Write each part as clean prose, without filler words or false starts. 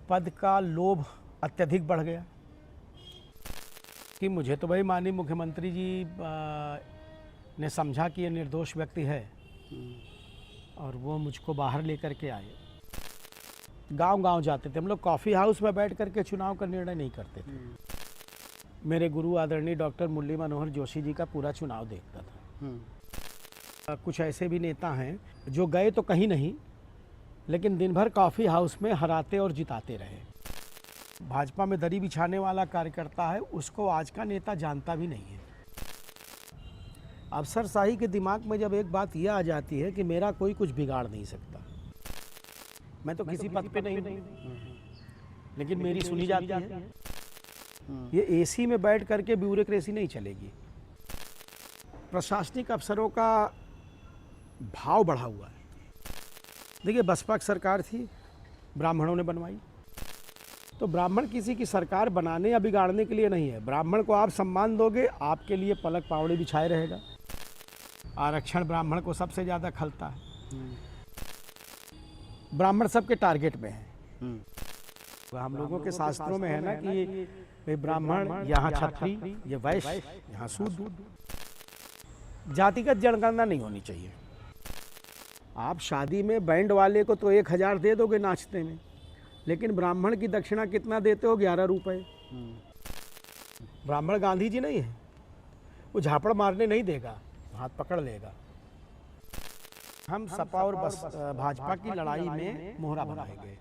पद का लोभ अत्यधिक बढ़ गया कि मुझे तो भाई माननीय मुख्यमंत्री जी ने समझा कि ये निर्दोष व्यक्ति है और वो मुझको बाहर लेकर के आए। गांव-गांव जाते थे हम लोग, कॉफ़ी हाउस में बैठ कर के चुनाव का निर्णय नहीं करते थे। मेरे गुरु आदरणीय डॉक्टर मुरली मनोहर जोशी जी का पूरा चुनाव देखता था। कुछ ऐसे भी नेता हैं जो गए तो कहीं नहीं, लेकिन दिन भर कॉफ़ी हाउस में हराते और जिताते रहे। भाजपा में दरी बिछाने वाला कार्यकर्ता है, उसको आज का नेता जानता भी नहीं है। अफसरशाही के दिमाग में जब एक बात यह आ जाती है कि मेरा कोई कुछ बिगाड़ नहीं सकता, मैं तो किसी पद पे नहीं हूँ, लेकिन मेरी सुनी जाती है। ये एसी में बैठ करके ब्यूरोक्रेसी नहीं चलेगी। प्रशासनिक अफसरों का भाव बढ़ा हुआ है। देखिए, बसपा की सरकार थी, ब्राह्मणों ने बनवाई, तो ब्राह्मण किसी की सरकार बनाने या बिगाड़ने के लिए नहीं है। ब्राह्मण को आप सम्मान दोगे, आपके लिए पलक पावड़े बिछाए रहेगा। आरक्षण ब्राह्मण को सबसे ज़्यादा खलता है। ब्राह्मण सबके टारगेट में है। हम लोगों के शास्त्रों में है ना कि ब्राह्मण यहाँ क्षत्रिय, ये वैश्य, यहाँ शूद्र। जातिगत जनगणना नहीं होनी चाहिए। आप शादी में बैंड वाले को तो 1000 दे दोगे नाचते में, लेकिन ब्राह्मण की दक्षिणा कितना देते हो? 11 रुपए। ब्राह्मण गांधी जी नहीं है, वो झापड़ मारने नहीं देगा, हाथ पकड़ लेगा। हम सपा और भाजपा की लड़ाई में मोहरा बनाए गए।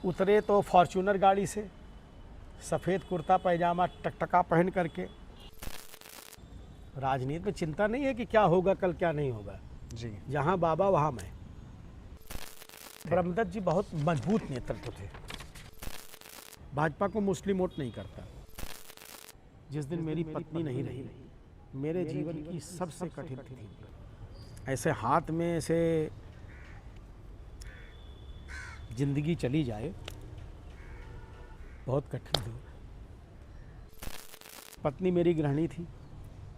उतरे तो फॉर्च्यूनर गाड़ी से, सफ़ेद कुर्ता पैजामा टकटका पहन करके। राजनीति में चिंता नहीं है कि क्या होगा कल, क्या नहीं होगा जी। जहाँ बाबा वहाँ मैं। ब्रह्मदत्त जी बहुत मजबूत नेतृत्व थे। भाजपा को मुस्लिम वोट नहीं करता। जिस दिन मेरी पत्नी नहीं रही, मेरे जीवन की सबसे कठिन थी। ऐसे हाथ में से जिंदगी चली जाए, बहुत कठिन थी। पत्नी मेरी गृहिणी थी,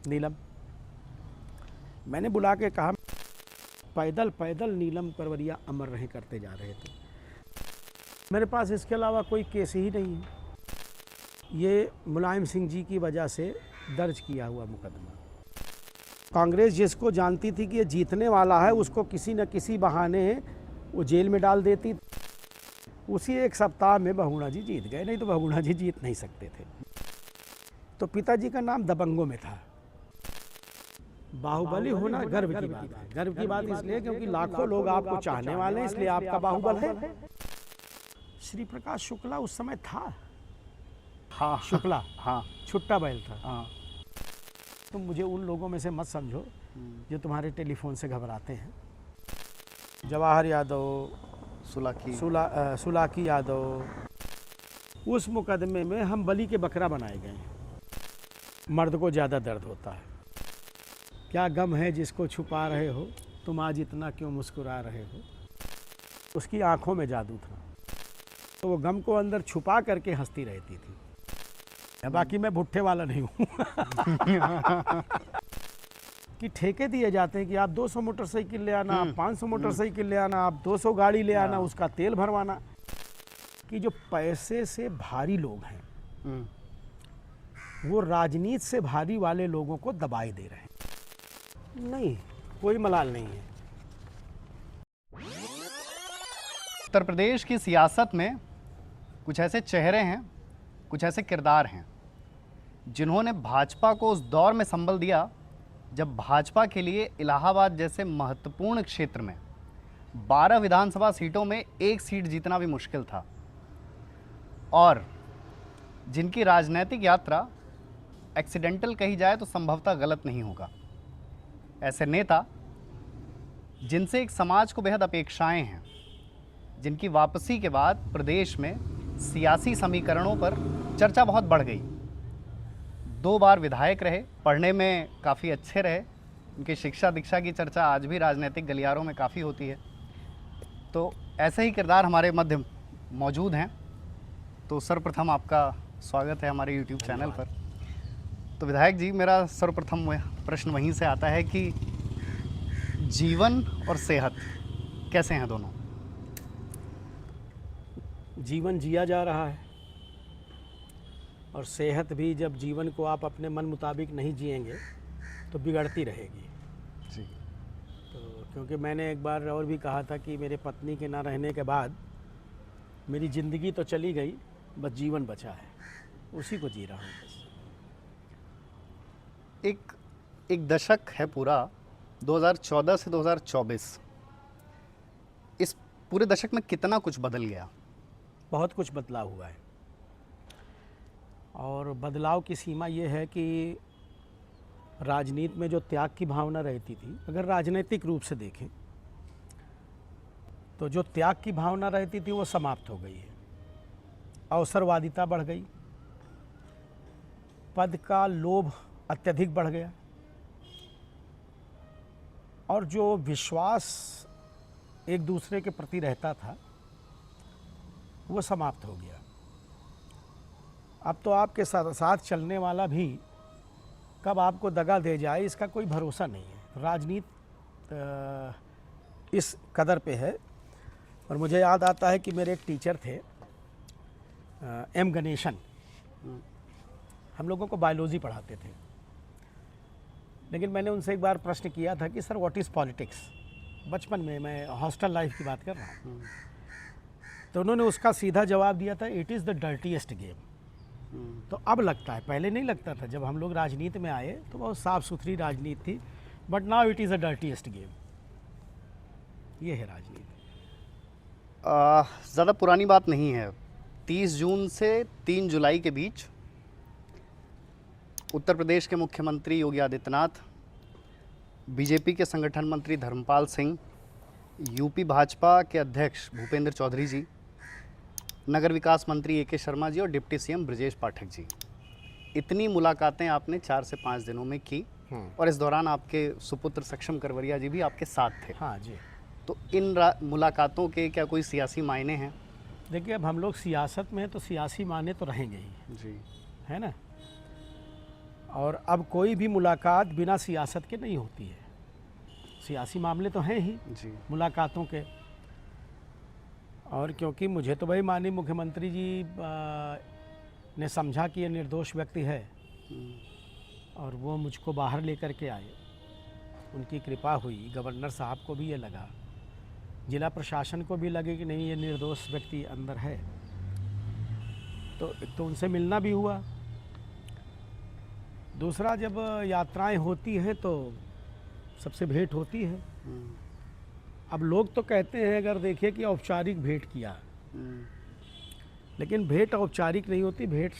नीलम। मैंने बुला के कहा, पैदल पैदल नीलम करवरिया अमर रहे करते जा रहे थे। मेरे पास इसके अलावा कोई केस ही नहीं है। ये मुलायम सिंह जी की वजह से दर्ज किया हुआ मुकदमा। कांग्रेस जिसको जानती थी कि ये जीतने वाला है, उसको किसी न किसी बहाने वो जेल में डाल देती। उसी एक सप्ताह में बहुगुणा जी जीत गए, नहीं तो बहुगुणा जी जीत नहीं सकते थे। तो पिताजी का नाम दबंगों में था। बाहुबली होना गर्व की बात है। गर्व की बात इसलिए क्योंकि लाखों लोग आपको चाहने वाले हैं, इसलिए आपका बाहुबल है। श्री प्रकाश शुक्ला उस समय था। हाँ, शुक्ला, हाँ, छुट्टा बैल था। हाँ। तुम मुझे उन लोगों में से मत समझो जो तुम्हारे टेलीफोन से घबराते हैं। जवाहर यादव, सुलाकी यादव, उस मुकदमे में हम बलि के बकरा बनाए गए। मर्द को ज़्यादा दर्द होता है। क्या गम है जिसको छुपा रहे हो, तुम आज इतना क्यों मुस्कुरा रहे हो। उसकी आंखों में जादू था, तो वो गम को अंदर छुपा करके हंसती रहती थी। बाकी मैं भुट्टे वाला नहीं हूँ कि ठेके दिए जाते हैं कि आप 200 मोटरसाइकिल ले आना, आप 500 मोटरसाइकिल ले आना, आप 200 गाड़ी ले आना, उसका तेल भरवाना। कि जो पैसे से भारी लोग हैं, वो राजनीति से भारी वाले लोगों को दबाए दे रहे हैं। नहीं, कोई मलाल नहीं है। उत्तर प्रदेश की सियासत में कुछ ऐसे चेहरे हैं, कुछ ऐसे किरदार हैं जिन्होंने भाजपा को उस दौर में संबल दिया जब भाजपा के लिए इलाहाबाद जैसे महत्वपूर्ण क्षेत्र में 12 विधानसभा सीटों में एक सीट जीतना भी मुश्किल था, और जिनकी राजनीतिक यात्रा एक्सीडेंटल कही जाए तो संभवतः गलत नहीं होगा। ऐसे नेता जिनसे एक समाज को बेहद अपेक्षाएं हैं, जिनकी वापसी के बाद प्रदेश में सियासी समीकरणों पर चर्चा बहुत बढ़ गई। 2 बार विधायक रहे, पढ़ने में काफ़ी अच्छे रहे, उनकी शिक्षा दीक्षा की चर्चा आज भी राजनीतिक गलियारों में काफ़ी होती है। तो ऐसे ही किरदार हमारे मध्य मौजूद हैं। तो सर्वप्रथम आपका स्वागत है हमारे YouTube चैनल पर। तो विधायक जी, मेरा सर्वप्रथम प्रश्न वहीं से आता है कि जीवन और सेहत कैसे हैं दोनों? जीवन जिया जा रहा है और सेहत भी, जब जीवन को आप अपने मन मुताबिक नहीं जिएंगे तो बिगड़ती रहेगी। जी। तो क्योंकि मैंने एक बार और भी कहा था कि मेरे पत्नी के ना रहने के बाद मेरी ज़िंदगी तो चली गई, बस जीवन बचा है, उसी को जी रहा हूँ बस। एक दशक है पूरा, 2014 से 2024। इस पूरे दशक में कितना कुछ बदल गया? बहुत कुछ बदलाव हुआ है और बदलाव की सीमा ये है कि राजनीति में जो त्याग की भावना रहती थी, अगर राजनीतिक रूप से देखें तो जो त्याग की भावना रहती थी वो समाप्त हो गई है। अवसरवादिता बढ़ गई, पद का लोभ अत्यधिक बढ़ गया और जो विश्वास एक दूसरे के प्रति रहता था वो समाप्त हो गया। अब तो आपके साथ चलने वाला भी कब आपको दगा दे जाए इसका कोई भरोसा नहीं है। राजनीति इस कदर पे है। और मुझे याद आता है कि मेरे एक टीचर थे एम गणेशन, हम लोगों को बायोलॉजी पढ़ाते थे, लेकिन मैंने उनसे एक बार प्रश्न किया था कि सर व्हाट इज़ पॉलिटिक्स, बचपन में, मैं हॉस्टल लाइफ की बात कर रहा हूँ। तो उन्होंने उसका सीधा जवाब दिया था, it is the dirtiest game. तो अब लगता है, पहले नहीं लगता था, जब हम लोग राजनीति में आए तो बहुत साफ़ सुथरी राजनीति थी, but now it is the dirtiest game. ये है राजनीति। ज़्यादा पुरानी बात नहीं है, 30 जून से 3 जुलाई के बीच उत्तर प्रदेश के मुख्यमंत्री योगी आदित्यनाथ, बीजेपी के संगठन मंत्री धर्मपाल सिंह, यूपी भाजपा के अध्यक्ष भूपेंद्र चौधरी जी, नगर विकास मंत्री ए के शर्मा जी और डिप्टी सीएम ब्रजेश पाठक जी, इतनी मुलाकातें आपने 4 से 5 दिनों में की और इस दौरान आपके सुपुत्र सक्षम करवरिया जी भी आपके साथ थे। हाँ जी। तो इन मुलाकातों के क्या कोई सियासी मायने हैं? देखिए, अब हम लोग सियासत में हैं तो सियासी मायने तो रहेंगे ही, जी, है ना। और अब कोई भी मुलाकात बिना सियासत के नहीं होती है, सियासी मामले तो हैं ही जी, मुलाकातों के। और क्योंकि मुझे तो भाई माननीय मुख्यमंत्री जी ने समझा कि ये निर्दोष व्यक्ति है और वो मुझको बाहर लेकर के आए, उनकी कृपा हुई। गवर्नर साहब को भी ये लगा, जिला प्रशासन को भी लगे कि नहीं ये निर्दोष व्यक्ति अंदर है, तो एक तो उनसे मिलना भी हुआ। दूसरा, जब यात्राएं होती हैं तो सबसे भेंट होती है। अब लोग तो कहते हैं, अगर देखिए कि औपचारिक भेंट किया, लेकिन भेंट औपचारिक नहीं होती, भेंट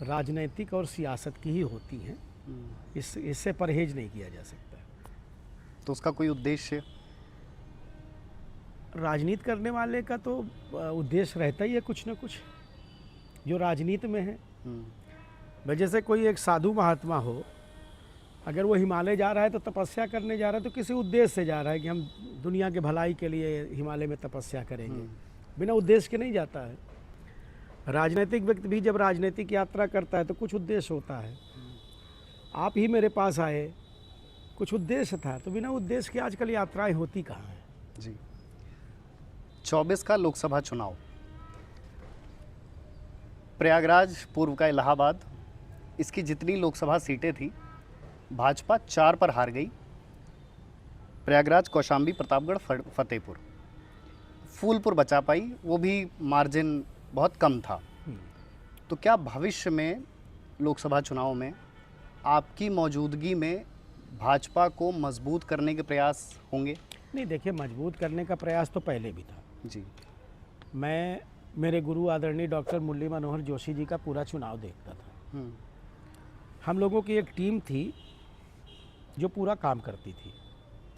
राजनीतिक और सियासत की ही होती हैं। इससे परहेज नहीं किया जा सकता। तो उसका कोई उद्देश्य? राजनीति करने वाले का तो उद्देश्य रहता ही है कुछ न कुछ, जो राजनीति में है। भाई जैसे कोई एक साधु महात्मा हो, अगर वो हिमालय जा रहा है तो तपस्या करने जा रहा है तो किसी उद्देश्य से जा रहा है कि हम दुनिया के भलाई के लिए हिमालय में तपस्या करेंगे, बिना उद्देश्य के नहीं जाता है। राजनीतिक व्यक्ति भी जब राजनीतिक यात्रा करता है तो कुछ उद्देश्य होता है। आप ही मेरे पास आए, कुछ उद्देश्य था, तो बिना उद्देश्य के आजकल यात्राएं होती कहाँ हैं। जी। 24 का लोकसभा चुनाव, प्रयागराज पूर्व का इलाहाबाद, इसकी जितनी लोकसभा सीटें थी भाजपा 4 पर हार गई। प्रयागराज, कौशाम्बी, प्रतापगढ़, फतेहपुर, फूलपुर बचा पाई, वो भी मार्जिन बहुत कम था। तो क्या भविष्य में लोकसभा चुनाव में आपकी मौजूदगी में भाजपा को मजबूत करने के प्रयास होंगे? नहीं, देखिए, मजबूत करने का प्रयास तो पहले भी था जी। मैं मेरे गुरु आदरणीय डॉक्टर मुरली मनोहर जोशी जी का पूरा चुनाव देखता था। हम लोगों की एक टीम थी जो पूरा काम करती थी,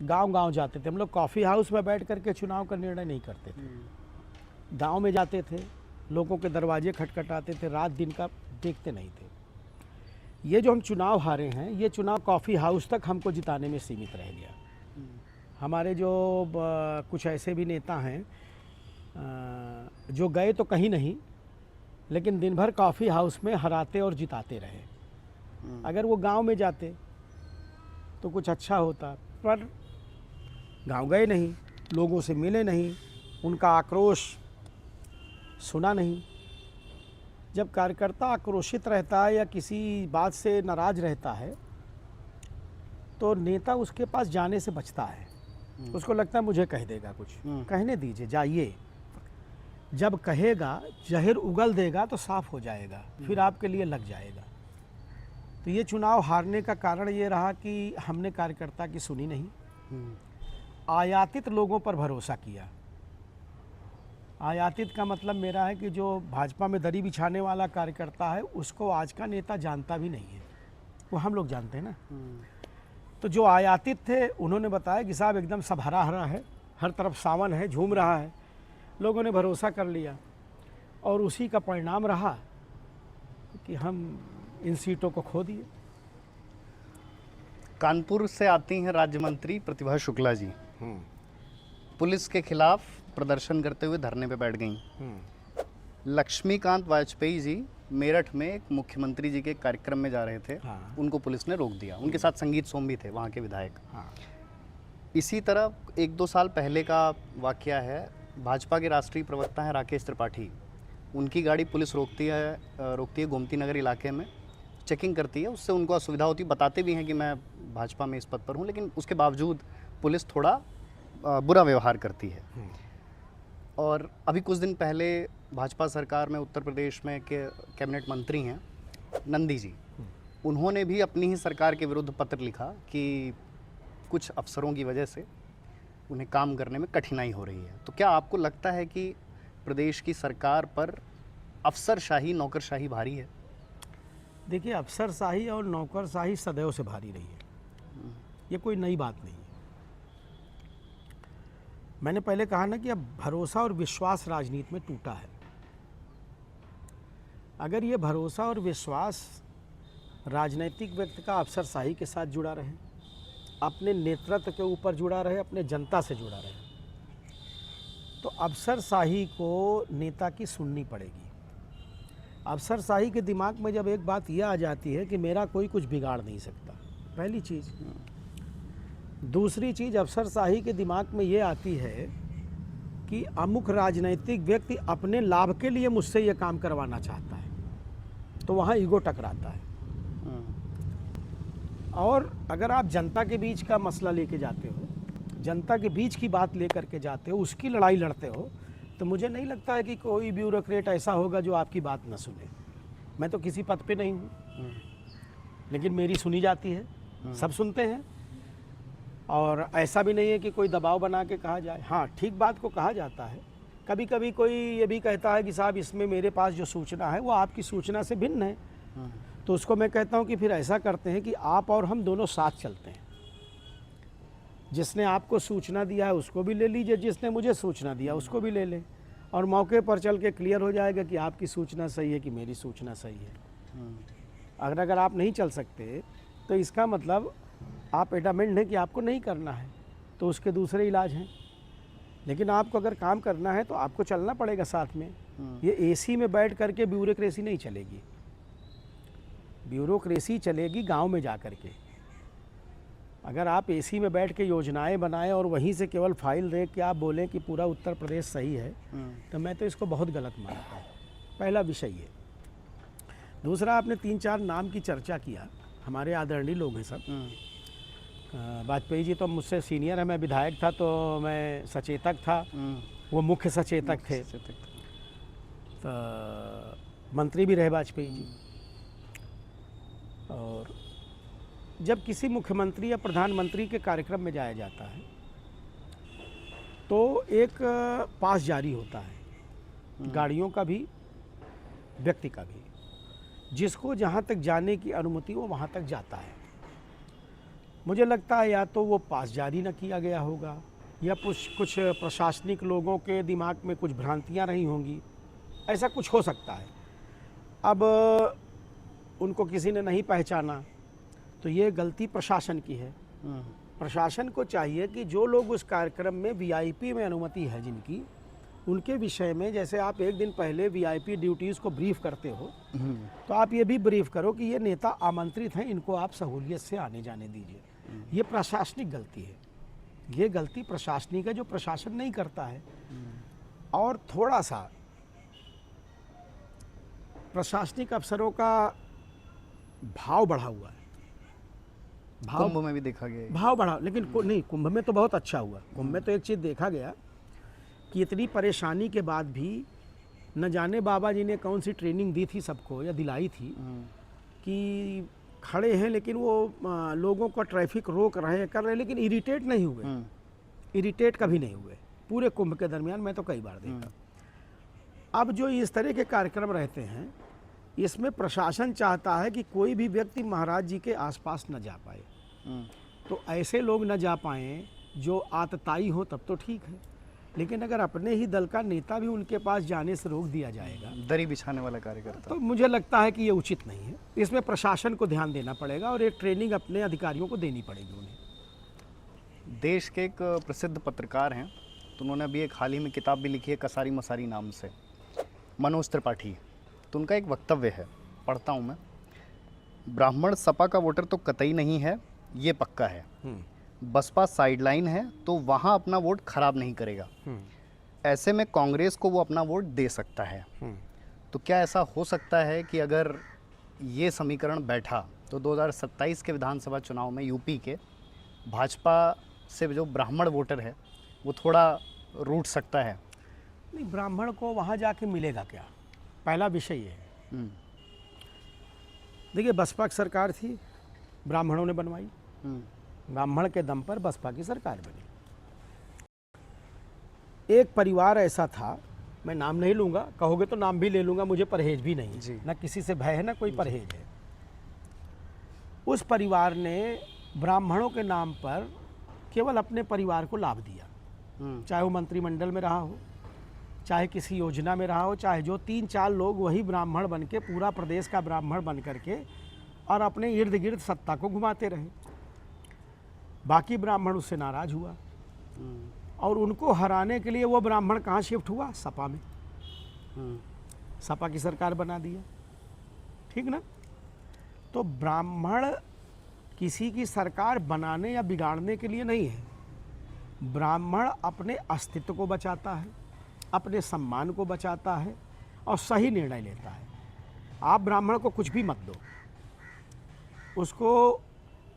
गांव-गांव जाते थे हम लोग। कॉफ़ी हाउस में बैठ करके चुनाव का निर्णय नहीं करते थे, गांव में जाते थे, लोगों के दरवाजे खटखटाते थे, रात दिन का देखते नहीं थे। ये जो हम चुनाव हारे हैं, ये चुनाव कॉफ़ी हाउस तक हमको जिताने में सीमित रह गया। हमारे जो कुछ ऐसे भी नेता हैं जो गए तो कहीं नहीं, लेकिन दिन भर कॉफ़ी हाउस में हराते और जिताते रहे। अगर वो गांव में जाते तो कुछ अच्छा होता, पर गांव गए नहीं, लोगों से मिले नहीं, उनका आक्रोश सुना नहीं। जब कार्यकर्ता आक्रोशित रहता है या किसी बात से नाराज रहता है तो नेता उसके पास जाने से बचता है। उसको लगता है मुझे कह देगा कुछ, कहने दीजिए, जाइए। जब कहेगा, जहर उगल देगा तो साफ हो जाएगा, फिर आपके लिए लग जाएगा। तो ये चुनाव हारने का कारण ये रहा कि हमने कार्यकर्ता की सुनी नहीं, आयातित लोगों पर भरोसा किया। आयातित का मतलब मेरा है कि जो भाजपा में दरी बिछाने वाला कार्यकर्ता है उसको आज का नेता जानता भी नहीं है, वो हम लोग जानते हैं ना। तो जो आयातित थे उन्होंने बताया कि साहब एकदम सब हरा हरा है, हर तरफ सावन है, झूम रहा है। लोगों ने भरोसा कर लिया और उसी का परिणाम रहा कि हम इन सीटों को खो दिए। कानपुर से आती हैं राज्य मंत्री प्रतिभा शुक्ला जी, पुलिस के खिलाफ प्रदर्शन करते हुए धरने पे बैठ गई। लक्ष्मीकांत वाजपेयी जी मेरठ में एक मुख्यमंत्री जी के कार्यक्रम में जा रहे थे, हाँ। उनको पुलिस ने रोक दिया। उनके साथ संगीत सोम भी थे, वहाँ के विधायक। हाँ। इसी तरह 1-2 साल पहले का वाकया है, भाजपा के राष्ट्रीय प्रवक्ता हैं राकेश त्रिपाठी, उनकी गाड़ी पुलिस रोकती है गोमती नगर इलाके में, चेकिंग करती है। उससे उनको असुविधा होती है, बताते भी हैं कि मैं भाजपा में इस पद पर हूँ, लेकिन उसके बावजूद पुलिस थोड़ा बुरा व्यवहार करती है। और अभी कुछ दिन पहले भाजपा सरकार में उत्तर प्रदेश में के कैबिनेट मंत्री हैं नंदी जी, उन्होंने भी अपनी ही सरकार के विरुद्ध पत्र लिखा कि कुछ अफसरों की वजह से उन्हें काम करने में कठिनाई हो रही है। तो क्या आपको लगता है कि प्रदेश की सरकार पर अफसरशाही, नौकरशाही भारी है? देखिए, अफसरशाही और नौकरशाही सदैव से भारी रही है, ये कोई नई बात नहीं है। मैंने पहले कहा ना कि अब भरोसा और विश्वास राजनीति में टूटा है। अगर ये भरोसा और विश्वास राजनीतिक व्यक्ति का अफसरशाही के साथ जुड़ा रहे, अपने नेतृत्व के ऊपर जुड़ा रहे, अपने जनता से जुड़ा रहे, तो अफसरशाही को नेता की सुननी पड़ेगी। अफसरशाही के दिमाग में जब एक बात यह आ जाती है कि मेरा कोई कुछ बिगाड़ नहीं सकता, पहली चीज़। दूसरी चीज़, अफसरशाही के दिमाग में ये आती है कि अमुक राजनीतिक व्यक्ति अपने लाभ के लिए मुझसे ये काम करवाना चाहता है, तो वहाँ ईगो टकराता है। और अगर आप जनता के बीच का मसला लेके जाते हो, जनता के बीच की बात लेकर के जाते हो, उसकी लड़ाई लड़ते हो, तो मुझे नहीं लगता है कि कोई ब्यूरोक्रेट ऐसा होगा जो आपकी बात न सुने। मैं तो किसी पद पे नहीं हूँ, लेकिन मेरी सुनी जाती है, सब सुनते हैं। और ऐसा भी नहीं है कि कोई दबाव बना के कहा जाए। हाँ, ठीक बात को कहा जाता है। कभी कभी कोई ये भी कहता है कि साहब इसमें मेरे पास जो सूचना है वो आपकी सूचना से भिन्न है, तो उसको मैं कहता हूँ कि फिर ऐसा करते हैं कि आप और हम दोनों साथ चलते हैं। जिसने आपको सूचना दिया है उसको भी ले लीजिए, जिसने मुझे सूचना दिया उसको भी ले लें, और मौके पर चल के क्लियर हो जाएगा कि आपकी सूचना सही है कि मेरी सूचना सही है। अगर आप नहीं चल सकते तो इसका मतलब आप एडामेंट हैं कि आपको नहीं करना है, तो उसके दूसरे इलाज हैं। लेकिन आपको अगर काम करना है तो आपको चलना पड़ेगा साथ में। ये एसी में बैठ करके ब्यूरोक्रेसी नहीं चलेगी। ब्यूरोक्रेसी चलेगी गांव में जा कर के। अगर आप एसी में बैठ के योजनाएं बनाएं और वहीं से केवल फाइल देख के आप बोलें कि पूरा उत्तर प्रदेश सही है, तो मैं तो इसको बहुत गलत मानता हूँ। पहला विषय ये। दूसरा, आपने 3-4 नाम की चर्चा किया, हमारे आदरणीय लोग हैं सब। वाजपेयी जी तो मुझसे सीनियर है, मैं विधायक था तो मैं सचेतक था, वो मुख्य सचेतक थे, तो मंत्री भी रहे वाजपेयी जी। और जब किसी मुख्यमंत्री या प्रधानमंत्री के कार्यक्रम में जाया जाता है तो एक पास जारी होता है, गाड़ियों का भी, व्यक्ति का भी। जिसको जहाँ तक जाने की अनुमति वो वहाँ तक जाता है। मुझे लगता है या तो वो पास जारी न किया गया होगा या कुछ प्रशासनिक लोगों के दिमाग में कुछ भ्रांतियाँ रही होंगी, ऐसा कुछ हो सकता है। अब उनको किसी ने नहीं पहचाना तो ये गलती प्रशासन की है। प्रशासन को चाहिए कि जो लोग उस कार्यक्रम में वीआईपी में अनुमति है जिनकी, उनके विषय में, जैसे आप एक दिन पहले वीआईपी ड्यूटीज़ को ब्रीफ करते हो, तो आप ये भी ब्रीफ करो कि ये नेता आमंत्रित हैं, इनको आप सहूलियत से आने जाने दीजिए। ये प्रशासनिक गलती है, ये गलती प्रशासनिक है जो प्रशासन नहीं करता है। और थोड़ा सा प्रशासनिक अफसरों का भाव बढ़ा हुआ है। कुंभ में भी देखा गया है। भाव बढ़ा, लेकिन नहीं, कुंभ में तो बहुत अच्छा हुआ। कुंभ में तो एक चीज़ देखा गया कि इतनी परेशानी के बाद भी न जाने बाबा जी ने कौन सी ट्रेनिंग दी थी सबको या दिलाई थी कि खड़े हैं लेकिन वो लोगों को ट्रैफिक रोक रहे हैं, कर रहे हैं, लेकिन इरिटेट नहीं हुए। इरिटेट कभी नहीं हुए पूरे कुंभ के दरमियान, मैं तो कई बार देखा। अब जो इस तरह के कार्यक्रम रहते हैं, इसमें प्रशासन चाहता है कि कोई भी व्यक्ति महाराज जी के आसपास न जा पाए। तो ऐसे लोग न जा पाएँ जो आतताई हो तब तो ठीक है, लेकिन अगर अपने ही दल का नेता भी उनके पास जाने से रोक दिया जाएगा, दरी बिछाने वाला कार्यकर्ता, तो मुझे लगता है कि ये उचित नहीं है। इसमें प्रशासन को ध्यान देना पड़ेगा और एक ट्रेनिंग अपने अधिकारियों को देनी पड़ेगी उन्हें। देश के एक प्रसिद्ध पत्रकार हैं, तो उन्होंने अभी एक हाल ही में किताब भी लिखी है कसारी मसारी नाम से, मनोज त्रिपाठी। तो उनका एक वक्तव्य है, पढ़ता हूँ मैं। ब्राह्मण सपा का वोटर तो कतई नहीं है, ये पक्का है। बसपा साइडलाइन है तो वहाँ अपना वोट खराब नहीं करेगा। ऐसे में कांग्रेस को वो अपना वोट दे सकता है। तो क्या ऐसा हो सकता है कि अगर ये समीकरण बैठा तो 2027 के विधानसभा चुनाव में यूपी के भाजपा से जो ब्राह्मण वोटर है वो थोड़ा रूठ सकता है? नहीं, ब्राह्मण को वहाँ जाके मिलेगा क्या, पहला विषय ये है। देखिए, बसपा की सरकार थी, ब्राह्मणों ने बनवाई, ब्राह्मण के दम पर बसपा की सरकार बनी। एक परिवार ऐसा था, मैं नाम नहीं लूँगा, कहोगे तो नाम भी ले लूँगा, मुझे परहेज भी नहीं है, ना किसी से भय है ना कोई परहेज है। उस परिवार ने ब्राह्मणों के नाम पर केवल अपने परिवार को लाभ दिया, चाहे वो मंत्रिमंडल में रहा हो, चाहे किसी योजना में रहा हो, चाहे जो 3-4 लोग वही ब्राह्मण बन के, पूरा प्रदेश का ब्राह्मण बन करके और अपने इर्द गिर्द सत्ता को घुमाते रहे। बाकी ब्राह्मण उससे नाराज हुआ और उनको हराने के लिए वो ब्राह्मण कहाँ शिफ्ट हुआ? सपा में। सपा की सरकार बना दिया, ठीक ना। तो ब्राह्मण किसी की सरकार बनाने या बिगाड़ने के लिए नहीं है। ब्राह्मण अपने अस्तित्व को बचाता है, अपने सम्मान को बचाता है और सही निर्णय लेता है। आप ब्राह्मण को कुछ भी मत दो, उसको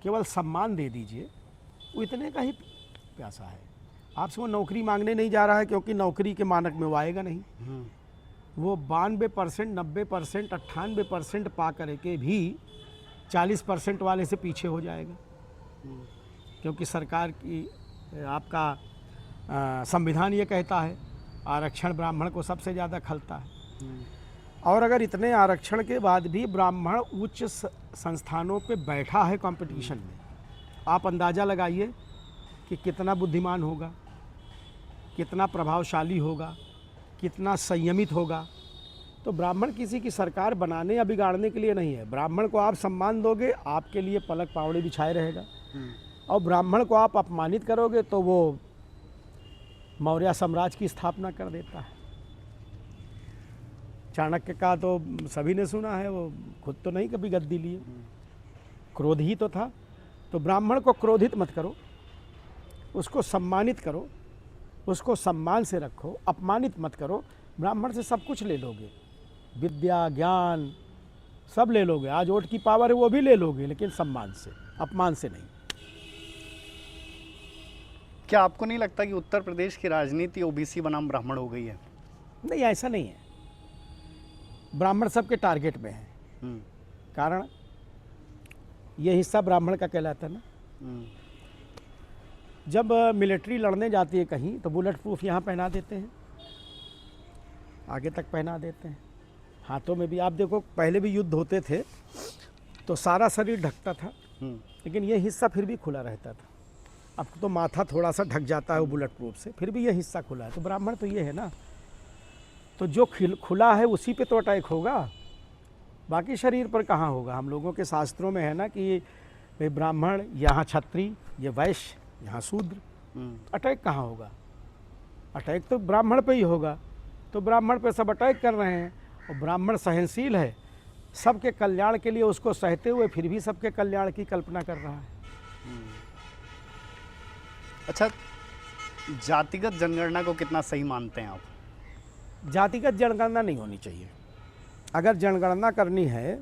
केवल सम्मान दे दीजिए, वो इतने का ही प्यासा है। आपसे वो नौकरी मांगने नहीं जा रहा है, क्योंकि नौकरी के मानक में वो आएगा नहीं। वो 92%, 90%, 98% पा करके भी 40% वाले से पीछे हो जाएगा, क्योंकि सरकार की आपका संविधान ये कहता है आरक्षण ब्राह्मण को सबसे ज़्यादा खलता है। और अगर इतने आरक्षण के बाद भी ब्राह्मण उच्च संस्थानों पे बैठा है कंपटीशन में, आप अंदाज़ा लगाइए कि कितना बुद्धिमान होगा, कितना प्रभावशाली होगा, कितना संयमित होगा। तो ब्राह्मण किसी की सरकार बनाने या बिगाड़ने के लिए नहीं है। ब्राह्मण को आप सम्मान दोगे, आपके लिए पलक पावड़े बिछाए रहेगा, और ब्राह्मण को आप अपमानित करोगे तो वो मौर्य साम्राज्य की स्थापना कर देता है। चाणक्य का तो सभी ने सुना है, वो खुद तो नहीं कभी गद्दी लिए, क्रोध ही तो था। तो ब्राह्मण को क्रोधित मत करो, उसको सम्मानित करो, उसको सम्मान से रखो, अपमानित मत करो। ब्राह्मण से सब कुछ ले लोगे, विद्या ज्ञान सब ले लोगे, आज वोट की पावर है वो भी ले लोगे, लेकिन सम्मान से, अपमान से नहीं। क्या आपको नहीं लगता कि उत्तर प्रदेश की राजनीति ओबीसी बनाम ब्राह्मण हो गई है? नहीं, ऐसा नहीं है। ब्राह्मण सबके टारगेट में है, कारण ये हिस्सा ब्राह्मण का कहलाता है ना। जब मिलिट्री लड़ने जाती है कहीं तो बुलेट प्रूफ यहाँ पहना देते हैं, आगे तक पहना देते हैं, हाथों में भी। आप देखो, पहले भी युद्ध होते थे तो सारा शरीर ढकता था, लेकिन ये हिस्सा फिर भी खुला रहता था। अब तो माथा थोड़ा सा ढक जाता है वो बुलेट प्रूफ से, फिर भी ये हिस्सा खुला है। तो ब्राह्मण तो ये है ना, तो जो खुला है उसी पे तो अटैक होगा, बाकी शरीर पर कहाँ होगा। हम लोगों के शास्त्रों में है ना कि भाई ब्राह्मण यहाँ क्षत्रिय, ये वैश्य, यहाँ शूद्र, अटैक कहाँ होगा? अटैक तो ब्राह्मण पे ही होगा। तो ब्राह्मण पे सब अटैक कर रहे हैं, और ब्राह्मण सहनशील है, सबके कल्याण के लिए उसको सहते हुए फिर भी सबके कल्याण की कल्पना कर रहा है। अच्छा, जातिगत जनगणना को कितना सही मानते हैं आप? जातिगत जनगणना नहीं होनी चाहिए। अगर जनगणना करनी है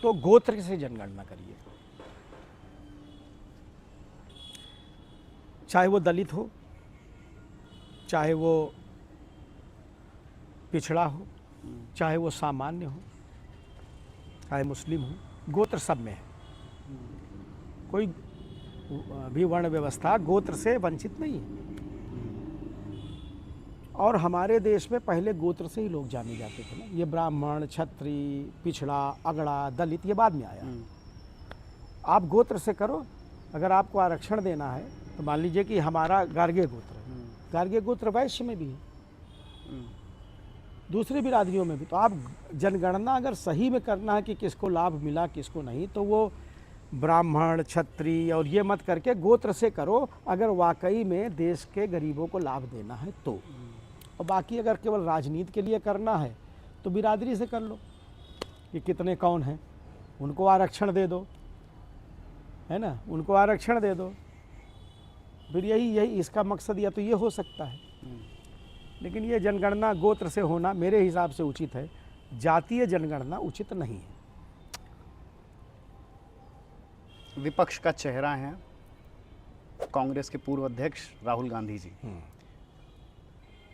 तो गोत्र से जनगणना करिए, चाहे वो दलित हो, चाहे वो पिछड़ा हो, चाहे वो सामान्य हो, चाहे मुस्लिम हो, गोत्र सब में है। कोई भी वर्ण व्यवस्था गोत्र से वंचित नहीं है। और हमारे देश में पहले गोत्र से ही लोग जाने जाते थे ना, ये ब्राह्मण, क्षत्रिय, पिछड़ा, अगड़ा, दलित ये बाद में आया। आप गोत्र से करो। अगर आपको आरक्षण देना है तो मान लीजिए कि हमारा गार्गे गोत्र है, गार्गे गोत्र वैश्य में भी है, दूसरी बिरादरियों में भी। तो आप जनगणना अगर सही में करना है कि किसको लाभ मिला किसको नहीं, तो वो ब्राह्मण, क्षत्रिय और ये मत करके गोत्र से करो, अगर वाकई में देश के गरीबों को लाभ देना है तो। और बाकी अगर केवल राजनीति के लिए करना है तो बिरादरी से कर लो कि कितने कौन हैं, उनको आरक्षण दे दो, है ना, उनको आरक्षण दे दो। फिर यही इसका मकसद या तो ये हो सकता है। लेकिन ये जनगणना गोत्र से होना मेरे हिसाब से उचित है, जातीय जनगणना उचित नहीं है। विपक्ष का चेहरा है कांग्रेस के पूर्व अध्यक्ष राहुल गांधी जी।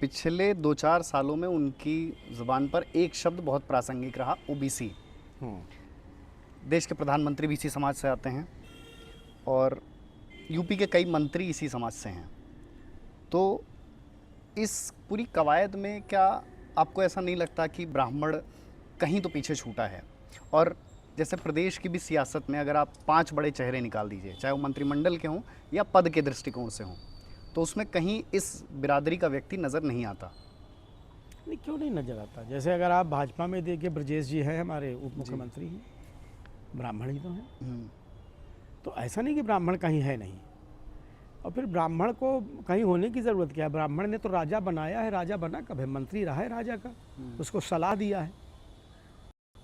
पिछले 2-4 सालों में उनकी जुबान पर एक शब्द बहुत प्रासंगिक रहा, ओबीसी। देश के प्रधानमंत्री भी इसी समाज से आते हैं और यूपी के कई मंत्री इसी समाज से हैं। तो इस पूरी कवायद में क्या आपको ऐसा नहीं लगता कि ब्राह्मण कहीं तो पीछे छूटा है? और जैसे प्रदेश की भी सियासत में अगर आप 5 बड़े चेहरे निकाल दीजिए, चाहे वो मंत्रिमंडल के हों या पद के दृष्टिकोण से हों, तो उसमें कहीं इस बिरादरी का व्यक्ति नज़र नहीं आता। नहीं, क्यों नहीं नज़र आता? जैसे अगर आप भाजपा में देखिए, ब्रजेश जी हैं, हमारे उप मुख्यमंत्री हैं, ब्राह्मण ही तो हैं। तो ऐसा नहीं कि ब्राह्मण कहीं है नहीं। और फिर ब्राह्मण को कहीं होने की ज़रूरत क्या है? ब्राह्मण ने तो राजा बनाया है। राजा बना कब है? मंत्री रहा है राजा का, उसको सलाह दिया है,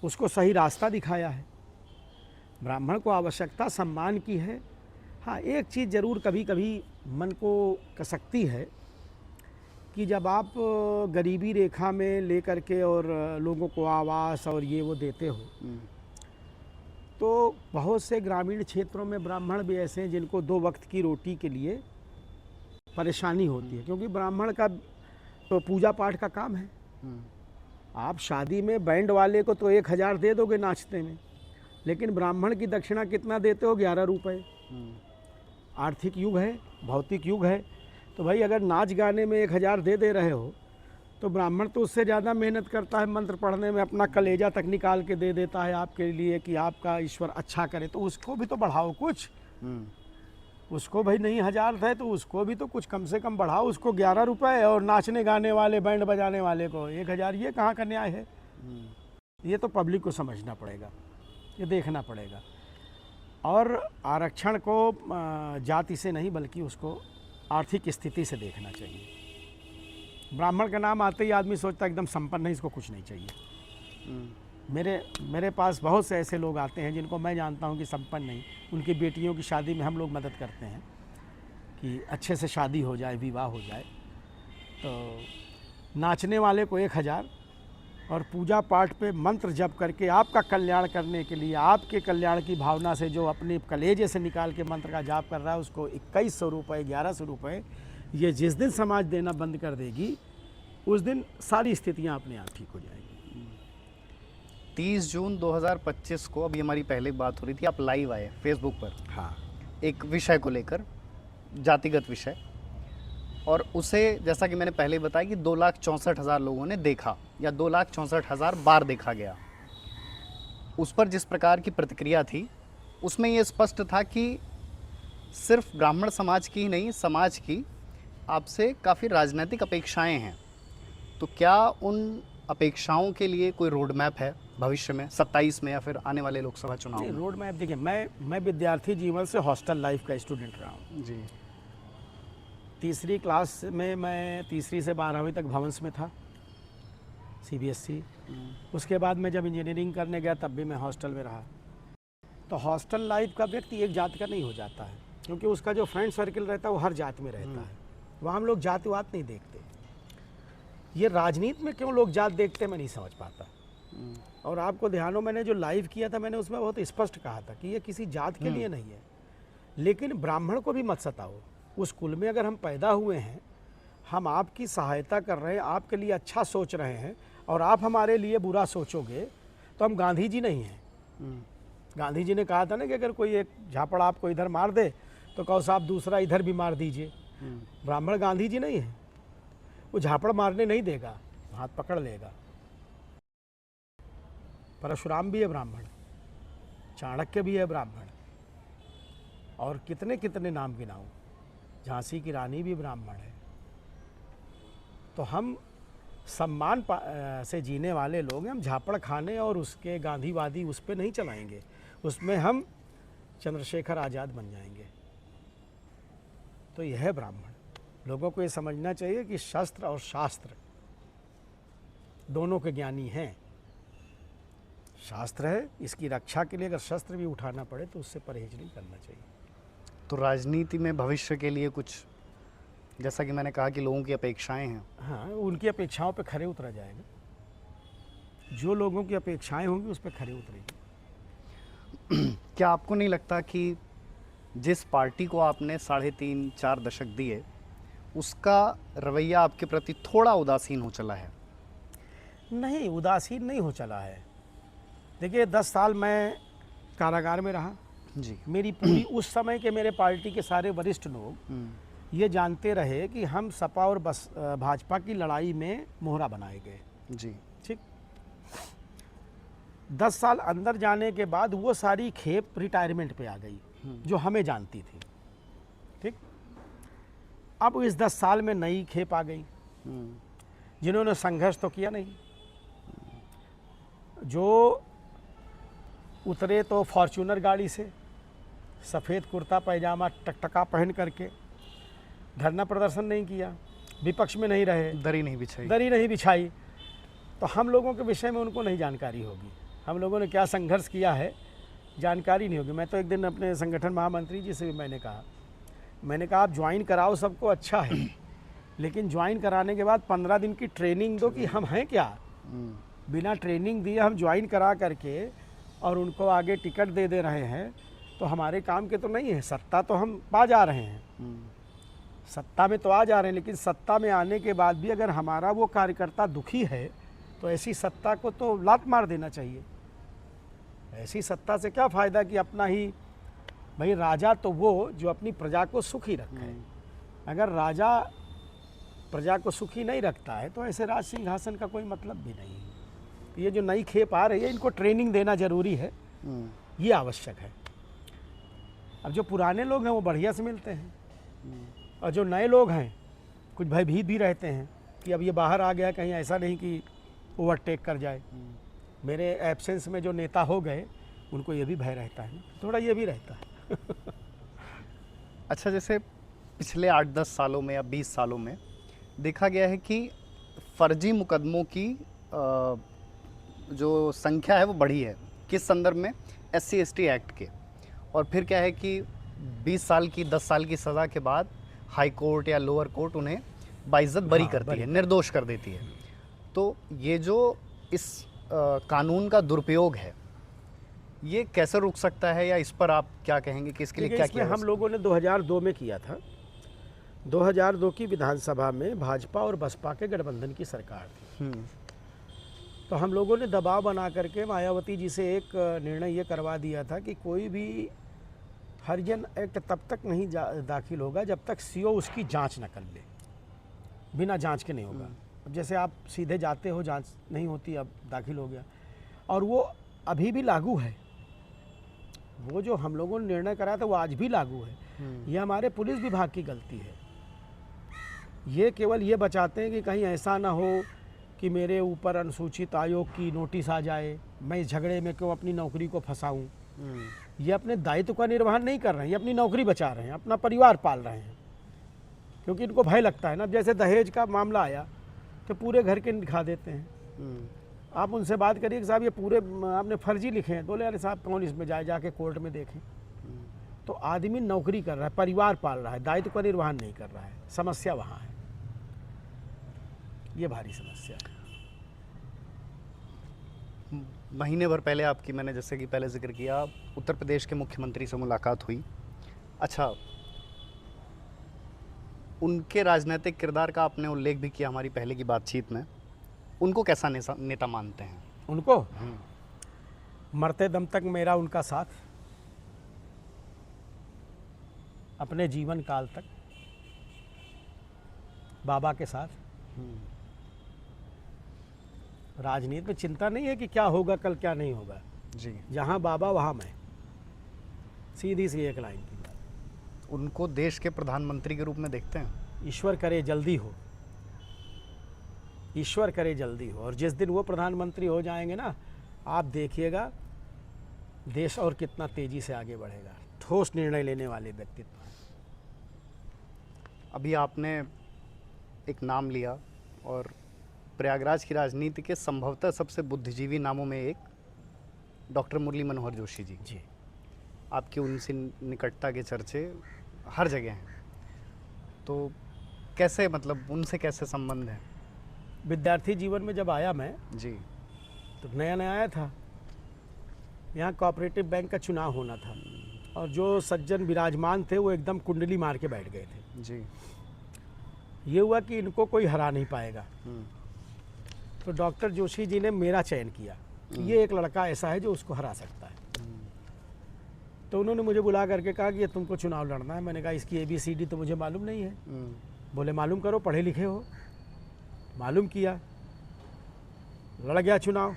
उसको सही रास्ता दिखाया है। ब्राह्मण को आवश्यकता सम्मान की है। हाँ, एक चीज़ ज़रूर कभी कभी मन को कसकती है कि जब आप गरीबी रेखा में लेकर के और लोगों को आवास और ये वो देते हो, तो बहुत से ग्रामीण क्षेत्रों में ब्राह्मण भी ऐसे हैं जिनको 2 वक्त की रोटी के लिए परेशानी होती है, क्योंकि ब्राह्मण का तो पूजा पाठ का काम है। आप शादी में बैंड वाले को तो 1000 दे दोगे नाचते में, लेकिन ब्राह्मण की दक्षिणा कितना देते हो? 11 रुपये। आर्थिक युग है, भौतिक युग है, तो भाई अगर नाच गाने में 1000 दे रहे हो तो ब्राह्मण तो उससे ज़्यादा मेहनत करता है, मंत्र पढ़ने में अपना कलेजा तक निकाल के दे देता है आपके लिए कि आपका ईश्वर अच्छा करे। तो उसको भी तो बढ़ाओ कुछ। उसको भाई नहीं 1000 है तो उसको भी तो कुछ कम से कम बढ़ाओ। उसको 11 रुपये और नाचने गाने वाले बैंड बजाने वाले को 1000। ये कहाँ का न्याय है? ये तो पब्लिक को समझना पड़ेगा, ये देखना पड़ेगा। और आरक्षण को जाति से नहीं बल्कि उसको आर्थिक स्थिति से देखना चाहिए। ब्राह्मण का नाम आते ही आदमी सोचता है एकदम संपन्न है, इसको कुछ नहीं चाहिए। मेरे पास बहुत से ऐसे लोग आते हैं जिनको मैं जानता हूं कि संपन्न नहीं, उनकी बेटियों की शादी में हम लोग मदद करते हैं कि अच्छे से शादी हो जाए, विवाह हो जाए। तो नाचने वाले को 1000 और पूजा पाठ पे मंत्र जप करके आपका कल्याण करने के लिए, आपके कल्याण की भावना से जो अपने कलेजे से निकाल के मंत्र का जाप कर रहा है, उसको 2100 रुपये, 1100 रुपये, ये जिस दिन समाज देना बंद कर देगी उस दिन सारी स्थितियां अपने आप ठीक हो जाएगी। 30 जून 2025 को, अभी हमारी पहले बात हो रही थी, आप लाइव आए फेसबुक पर। हाँ, एक विषय को लेकर, जातिगत विषय, और उसे जैसा कि मैंने पहले बताया कि 2,64,000 लोगों ने देखा या 2,64,000 बार देखा गया। उस पर जिस प्रकार की प्रतिक्रिया थी उसमें ये स्पष्ट था कि सिर्फ ब्राह्मण समाज की ही नहीं, समाज की आपसे काफ़ी राजनीतिक अपेक्षाएं हैं। तो क्या उन अपेक्षाओं के लिए कोई रोड मैप है भविष्य में, 27 में या फिर आने वाले लोकसभा चुनाव में? रोड मैप देखिए, मैं विद्यार्थी जीवन से हॉस्टल लाइफ का स्टूडेंट रहा हूँ जी। 3री क्लास में मैं 3री से 12वीं तक भवंस में था, CBSE। उसके बाद मैं जब इंजीनियरिंग करने गया तब भी मैं हॉस्टल में रहा। तो हॉस्टल लाइफ का व्यक्ति एक जात का नहीं हो जाता है, क्योंकि उसका जो फ्रेंड सर्किल रहता है वो हर जात में रहता है। वहाँ हम लोग जातिवाद नहीं देखते। ये राजनीति में क्यों लोग जात देखते हैं मैं नहीं समझ पाता। और आपको ध्यान हो, मैंने जो लाइव किया था मैंने उसमें बहुत स्पष्ट कहा था कि ये किसी जात के लिए नहीं है, लेकिन ब्राह्मण को भी मत सताओ। उस कुल में अगर हम पैदा हुए हैं, हम आपकी सहायता कर रहे हैं, आपके लिए अच्छा सोच रहे हैं, और आप हमारे लिए बुरा सोचोगे तो हम गांधी जी नहीं हैं। गांधी जी ने कहा था ना कि अगर कोई एक झापड़ आपको इधर मार दे तो कहो साहब दूसरा इधर भी मार दीजिए। ब्राह्मण गांधी जी नहीं है, वो झापड़ मारने नहीं देगा, हाथ पकड़ लेगा। परशुराम भी है ब्राह्मण, चाणक्य भी है ब्राह्मण, और कितने कितने नाम गिनाऊं, झांसी की रानी भी ब्राह्मण है। तो हम सम्मान से जीने वाले लोग हैं। हम झापड़ खाने और उसके गांधीवादी उस पर नहीं चलाएंगे, उसमें हम चंद्रशेखर आज़ाद बन जाएंगे। तो यह है ब्राह्मण। लोगों को ये समझना चाहिए कि शस्त्र और शास्त्र दोनों के ज्ञानी हैं। शास्त्र है, इसकी रक्षा के लिए अगर शस्त्र भी उठाना पड़े तो उससे परहेज नहीं करना चाहिए। तो राजनीति में भविष्य के लिए कुछ, जैसा कि मैंने कहा कि लोगों की अपेक्षाएं हैं, हाँ, उनकी अपेक्षाओं पे खरे उतरा जाएगा। जो लोगों की अपेक्षाएं होंगी उस पर खरे उतरेगी। क्या आपको नहीं लगता कि जिस पार्टी को आपने 3.5-4 दशक दिए, उसका रवैया आपके प्रति थोड़ा उदासीन हो चला है? नहीं, उदासीन नहीं हो चला है। देखिए 10 साल मैं कारागार में रहा जी। मेरी पूरी उस समय के मेरे पार्टी के सारे वरिष्ठ लोग ये जानते रहे कि हम सपा और भाजपा की लड़ाई में मोहरा बनाए गए। जी। ठीक, 10 साल अंदर जाने के बाद वो सारी खेप रिटायरमेंट पे आ गई जो हमें जानती थी। ठीक, अब इस 10 साल में नई खेप आ गई जिन्होंने संघर्ष तो किया नहीं। जो उतरे तो फॉर्च्यूनर गाड़ी से, सफ़ेद कुर्ता पैजामा टकटका पहन करके, धरना प्रदर्शन नहीं किया, विपक्ष में नहीं रहे, दरी नहीं बिछाई। तो हम लोगों के विषय में उनको नहीं जानकारी होगी। हम लोगों ने क्या संघर्ष किया है जानकारी नहीं होगी। मैं तो एक दिन अपने संगठन महामंत्री जी से भी मैंने कहा आप ज्वाइन कराओ सबको, अच्छा है, लेकिन ज्वाइन कराने के बाद 15 दिन की ट्रेनिंग दो कि हम हैं क्या। बिना ट्रेनिंग दिए हम ज्वाइन करा करके और उनको आगे टिकट दे रहे हैं तो हमारे काम के तो नहीं है। सत्ता तो हम पा जा रहे हैं, सत्ता में तो आ जा रहे हैं, लेकिन सत्ता में आने के बाद भी अगर हमारा वो कार्यकर्ता दुखी है तो ऐसी सत्ता को तो लात मार देना चाहिए। ऐसी सत्ता से क्या फ़ायदा कि अपना ही, भाई राजा तो वो जो अपनी प्रजा को सुखी रखे। अगर राजा प्रजा को सुखी नहीं रखता है तो ऐसे राज सिंहासन का कोई मतलब भी नहीं है। ये जो नई खेप आ रही है इनको ट्रेनिंग देना जरूरी है, ये आवश्यक है। अब जो पुराने लोग हैं वो बढ़िया से मिलते हैं, और जो नए लोग हैं कुछ भयभीत भी रहते हैं कि अब ये बाहर आ गया, कहीं ऐसा नहीं कि ओवरटेक कर जाए। मेरे एब्सेंस में जो नेता हो गए उनको ये भी भय रहता है, थोड़ा ये भी रहता है। अच्छा, जैसे पिछले 8-10 सालों में या 20 सालों में देखा गया है कि फर्जी मुकदमों की जो संख्या है वो बढ़ी है। किस संदर्भ में? SC/ST एक्ट के। और फिर क्या है कि 20 साल की 10 साल की सज़ा के बाद हाई कोर्ट या लोअर कोर्ट उन्हें बाइज्जत बरी करती है, निर्दोष कर देती है। तो ये जो इस कानून का दुरुपयोग है, ये कैसे रुक सकता है, या इस पर आप क्या कहेंगे कि इसके लिए क्या किया? हम लोगों ने 2002 में किया था। 2002 की विधानसभा में भाजपा और बसपा के गठबंधन की सरकार थी। तो हम लोगों ने दबाव बना करके मायावती जी से एक निर्णय ये करवा दिया था कि कोई भी हरिजन एक्ट तब तक नहीं दाखिल होगा जब तक CO उसकी जांच न कर ले। बिना जांच के नहीं होगा। अब जैसे आप सीधे जाते हो, जांच नहीं होती, अब दाखिल हो गया, और वो अभी भी लागू है। वो जो हम लोगों ने निर्णय करा था वो आज भी लागू है। ये हमारे पुलिस विभाग की गलती है। ये केवल ये बचाते हैं कि कहीं ऐसा ना हो कि मेरे ऊपर अनुसूचित आयोग की नोटिस आ जाए, मैं इस झगड़े में क्यों अपनी नौकरी को फंसाऊं। ये अपने दायित्व का निर्वहन नहीं कर रहे हैं, ये अपनी नौकरी बचा रहे हैं, अपना परिवार पाल रहे हैं, क्योंकि इनको भय लगता है ना। अब जैसे दहेज का मामला आया तो पूरे घर के दिखा देते हैं। आप उनसे बात करिए कि साहब ये पूरे आपने फर्जी लिखे हैं, बोले अरे साहब कौन इसमें जाके कोर्ट में देखें। तो आदमी नौकरी कर रहा है, परिवार पाल रहा है, दायित्व का निर्वहन नहीं कर रहा है। समस्या वहाँ है। ये भारी समस्या है। महीने भर पहले आपकी, मैंने जैसे कि पहले जिक्र किया, उत्तर प्रदेश के मुख्यमंत्री से मुलाकात हुई। अच्छा, उनके राजनीतिक किरदार का आपने उल्लेख भी किया हमारी पहले की बातचीत में। उनको कैसा नेता मानते हैं? उनको मरते दम तक मेरा उनका साथ, अपने जीवन काल तक बाबा के साथ। राजनीति में चिंता नहीं है कि क्या होगा कल, क्या नहीं होगा। जी। जहाँ बाबा वहाँ मैं, सीधी सी एक लाइन की बात। उनको देश के प्रधानमंत्री के रूप में देखते हैं? ईश्वर करे जल्दी हो, ईश्वर करे जल्दी हो। और जिस दिन वो प्रधानमंत्री हो जाएंगे ना, आप देखिएगा देश और कितना तेजी से आगे बढ़ेगा। ठोस निर्णय लेने वाले व्यक्तित्व हैं। अभी आपने एक नाम लिया, और प्रयागराज की राजनीति के संभवतः सबसे बुद्धिजीवी नामों में एक डॉक्टर मुरली मनोहर जोशी जी। जी। आपकी उनसे निकटता के चर्चे हर जगह हैं, तो कैसे, मतलब उनसे कैसे संबंध है? विद्यार्थी जीवन में जब आया मैं, जी। तो नया नया आया था, यहाँ कोऑपरेटिव बैंक का चुनाव होना था, और जो सज्जन विराजमान थे वो एकदम कुंडली मार के बैठ गए थे। जी। ये हुआ कि इनको कोई हरा नहीं पाएगा। तो डॉक्टर जोशी जी ने मेरा चयन किया कि ये एक लड़का ऐसा है जो उसको हरा सकता है। तो उन्होंने मुझे बुला करके कहा कि ये तुमको चुनाव लड़ना है। मैंने कहा इसकी ABCD तो मुझे मालूम नहीं है। बोले मालूम करो, पढ़े लिखे हो। मालूम किया, लड़ गया चुनाव,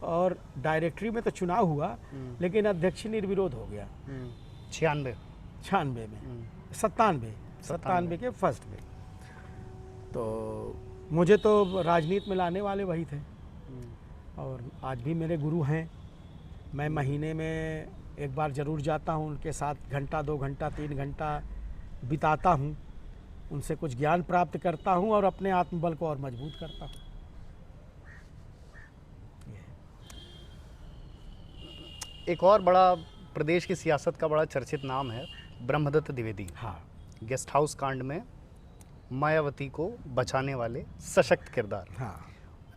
और डायरेक्टरी में तो चुनाव हुआ, लेकिन अध्यक्ष निर्विरोध हो गया 96 में, 97 के फर्स्ट में। तो मुझे तो राजनीति में लाने वाले वही थे, और आज भी मेरे गुरु हैं। मैं महीने में एक बार ज़रूर जाता हूँ, उनके साथ घंटा 2 घंटा 3 घंटा बिताता हूँ, उनसे कुछ ज्ञान प्राप्त करता हूँ और अपने आत्मबल को और मजबूत करता हूँ। एक और बड़ा प्रदेश की सियासत का बड़ा चर्चित नाम है ब्रह्मदत्त द्विवेदी। हाँ। गेस्ट हाउस कांड में मायावती को बचाने वाले सशक्त किरदार। हाँ,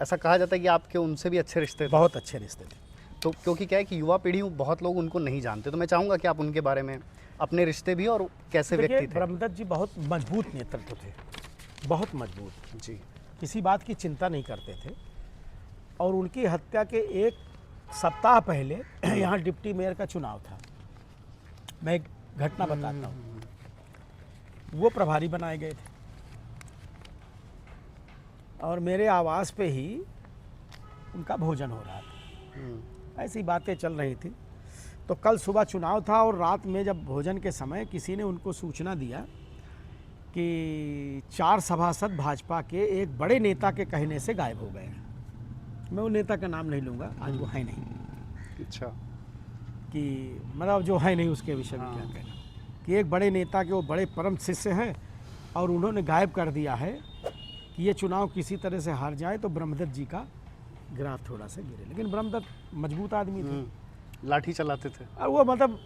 ऐसा कहा जाता है कि आपके उनसे भी अच्छे रिश्ते थे। बहुत अच्छे रिश्ते थे। तो क्योंकि क्या है कि युवा पीढ़ी बहुत लोग उनको नहीं जानते, तो मैं चाहूँगा कि आप उनके बारे में, अपने रिश्ते भी और कैसे व्यक्ति थे। ब्रह्मदत्त जी बहुत मजबूत नेतृत्व थे, बहुत मजबूत। जी। किसी बात की चिंता नहीं करते थे। और उनकी हत्या के 1 सप्ताह पहले यहाँ डिप्टी मेयर का चुनाव था। मैं एक घटना बताता हूँ। वो प्रभारी बनाए गए थे, और मेरे आवास पे ही उनका भोजन हो रहा था। ऐसी बातें चल रही थी। तो कल सुबह चुनाव था, और रात में जब भोजन के समय किसी ने उनको सूचना दिया कि 4 सभासद भाजपा के एक बड़े नेता के कहने से गायब हो गए हैं। मैं वो नेता का नाम नहीं लूँगा, आज वो है नहीं। अच्छा। कि मतलब जो है नहीं उसके विषय में क्या कहना, कि एक बड़े नेता के वो बड़े परम शिष्य हैं, और उन्होंने गायब कर दिया है कि ये चुनाव किसी तरह से हार जाए तो ब्रह्मदत्त जी का ग्राफ थोड़ा सा गिरे। लेकिन ब्रह्मदत्त मजबूत आदमी थे, लाठी चलाते थे, और वो मतलब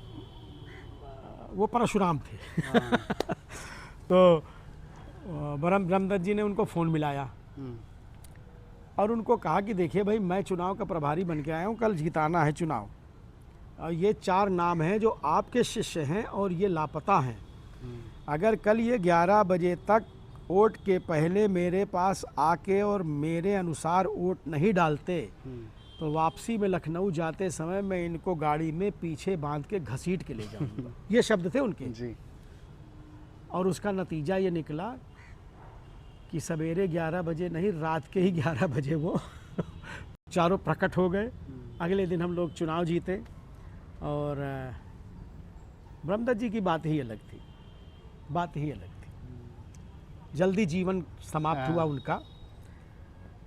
वो परशुराम थे। तो ब्रह्मदत्त जी ने उनको फ़ोन मिलाया और उनको कहा कि देखिए भाई, मैं चुनाव का प्रभारी बन के आया हूँ, कल जिताना है चुनाव, और ये 4 नाम हैं जो आपके शिष्य हैं और ये लापता हैं। अगर कल ये 11 बजे तक वोट के पहले मेरे पास आके और मेरे अनुसार वोट नहीं डालते, तो वापसी में लखनऊ जाते समय मैं इनको गाड़ी में पीछे बांध के घसीट के ले जाऊंगा। ये शब्द थे उनके जी। और उसका नतीजा ये निकला कि सवेरे 11 बजे नहीं, रात के ही 11 बजे वो चारों प्रकट हो गए। अगले दिन हम लोग चुनाव जीते, और ब्रह्मदत्त जी की बात ही अलग थी, बात ही अलग थी। जल्दी जीवन समाप्त हुआ उनका,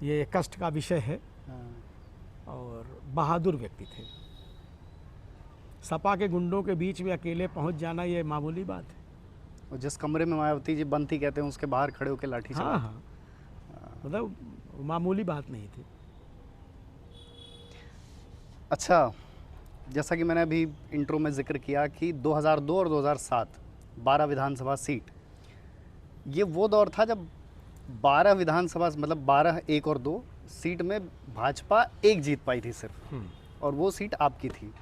ये कष्ट का विषय है। और बहादुर व्यक्ति थे। सपा के गुंडों के बीच में अकेले पहुंच जाना ये मामूली बात है। और जिस कमरे में मायावती जी बंद थी, कहते हैं उसके बाहर खड़े होकर लाठी चला। हाँ, मतलब मामूली बात नहीं थी। अच्छा, जैसा कि मैंने अभी इंट्रो में जिक्र किया कि 2002 और 2007 12 विधानसभा सीट, ये वो दौर था जब 12 विधानसभा मतलब 12 1 और 2 सीट में भाजपा एक जीत पाई थी सिर्फ, और वो सीट आपकी थी।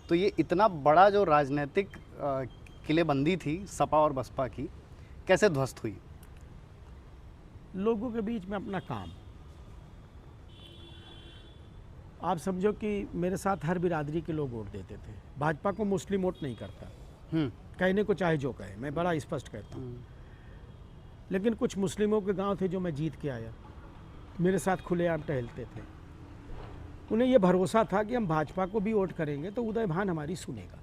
तो ये इतना बड़ा जो राजनीतिक किलेबंदी थी सपा और बसपा की, कैसे ध्वस्त हुई? लोगों के बीच में अपना काम। आप समझो कि मेरे साथ हर बिरादरी के लोग वोट देते थे। भाजपा को मुस्लिम वोट नहीं करता, कहने को चाहे जो कहे, मैं बड़ा स्पष्ट कहता हूँ। लेकिन कुछ मुस्लिमों के गांव थे जो मैं जीत के आया, मेरे साथ खुलेआम टहलते थे। उन्हें यह भरोसा था कि हम भाजपा को भी वोट करेंगे तो उदय भान हमारी सुनेगा।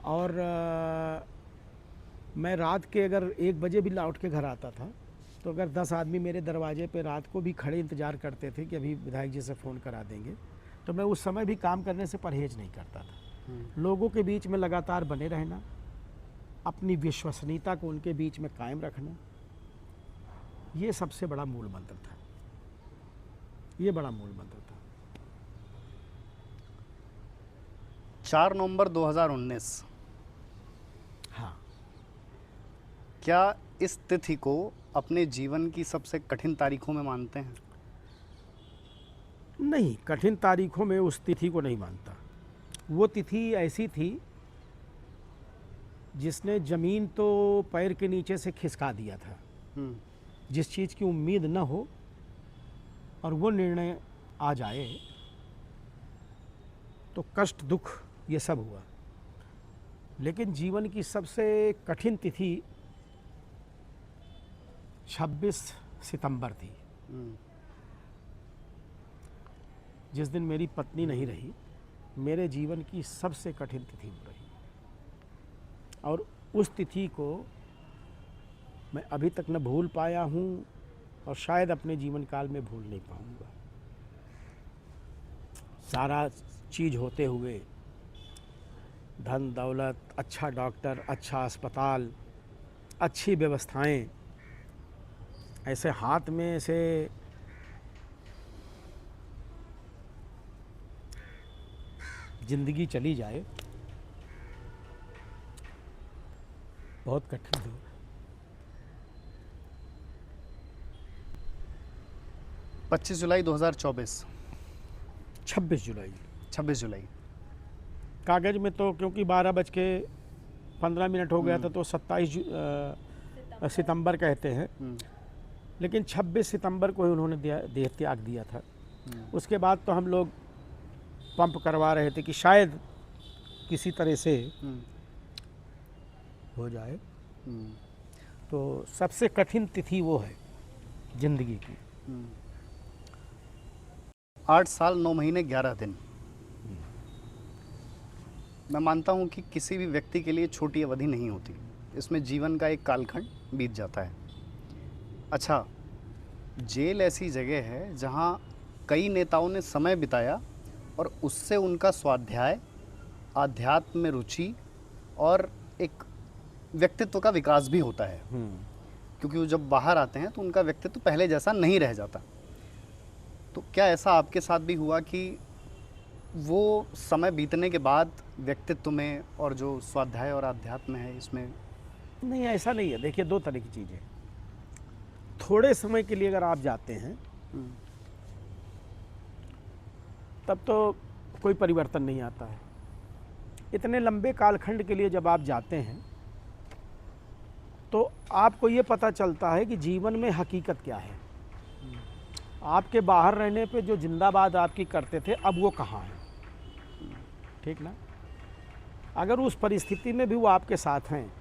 और मैं रात के अगर 1 बजे भी लौट के घर आता था तो अगर 10 आदमी मेरे दरवाजे पे रात को भी खड़े इंतज़ार करते थे कि अभी विधायक जी से फ़ोन करा देंगे, तो मैं उस समय भी काम करने से परहेज नहीं करता था। लोगों के बीच में लगातार बने रहना, अपनी विश्वसनीयता को उनके बीच में कायम रखना, ये सबसे बड़ा मूल मंत्र था। ये बड़ा मूल मंत्र था। 4 नवंबर 2019, हाँ, क्या इस तिथि को अपने जीवन की सबसे कठिन तारीखों में मानते हैं? नहीं, कठिन तारीखों में उस तिथि को नहीं मानता। वो तिथि ऐसी थी जिसने ज़मीन तो पैर के नीचे से खिसका दिया था। जिस चीज़ की उम्मीद न हो और वो निर्णय आ जाए तो कष्ट, दुख, ये सब हुआ। लेकिन जीवन की सबसे कठिन तिथि 26 सितंबर थी, जिस दिन मेरी पत्नी नहीं रही। मेरे जीवन की सबसे कठिन तिथि वो रही, और उस तिथि को मैं अभी तक न भूल पाया हूँ और शायद अपने जीवन काल में भूल नहीं पाऊँगा। सारा चीज़ होते हुए, धन दौलत, अच्छा डॉक्टर, अच्छा अस्पताल, अच्छी व्यवस्थाएं, ऐसे हाथ में ऐसे जिंदगी चली जाए, बहुत कठिन है। 25 जुलाई 2024, 26 जुलाई 26 जुलाई। कागज़ में तो क्योंकि 12:15 हो गया था तो 27 सितंबर कहते हैं, लेकिन 26 सितंबर को ही उन्होंने देह त्याग दिया था। उसके बाद तो हम लोग पंप करवा रहे थे कि शायद किसी तरह से हो जाए। तो सबसे कठिन तिथि वो है जिंदगी की। 8 साल 9 महीने 11 दिन। मैं मानता हूं कि किसी भी व्यक्ति के लिए छोटी अवधि नहीं होती, इसमें जीवन का एक कालखंड बीत जाता है। अच्छा, जेल ऐसी जगह है जहां कई नेताओं ने समय बिताया और उससे उनका स्वाध्याय, आध्यात्म में रुचि और एक व्यक्तित्व का विकास भी होता है, क्योंकि वो जब बाहर आते हैं तो उनका व्यक्तित्व पहले जैसा नहीं रह जाता। तो क्या ऐसा आपके साथ भी हुआ कि वो समय बीतने के बाद व्यक्तित्व में और जो स्वाध्याय और आध्यात्म है इसमें? नहीं, ऐसा नहीं है। देखिए, 2 तरह की चीज़ें। थोड़े समय के लिए अगर आप जाते हैं तब तो कोई परिवर्तन नहीं आता है। इतने लंबे कालखंड के लिए जब आप जाते हैं तो आपको ये पता चलता है कि जीवन में हकीकत क्या है। आपके बाहर रहने पे जो जिंदाबाद आपकी करते थे, अब वो कहाँ है? ठीक ना? अगर उस परिस्थिति में भी वो आपके साथ हैं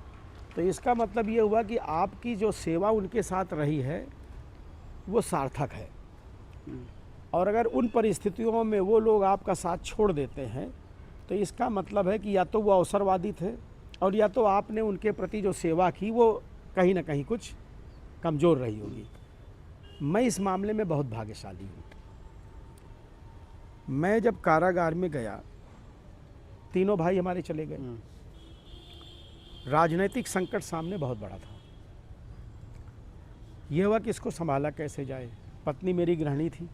तो इसका मतलब ये हुआ कि आपकी जो सेवा उनके साथ रही है वो सार्थक है। और अगर उन परिस्थितियों में वो लोग आपका साथ छोड़ देते हैं तो इसका मतलब है कि या तो वो अवसरवादी थे और या तो आपने उनके प्रति जो सेवा की वो कहीं ना कहीं कुछ कमज़ोर रही होगी। मैं इस मामले में बहुत भाग्यशाली हूँ। मैं जब कारागार में गया, तीनों भाई हमारे चले गए। राजनीतिक संकट सामने बहुत बड़ा था। यह हुआ कि इसको संभाला कैसे जाए। पत्नी मेरी गृहिणी थी,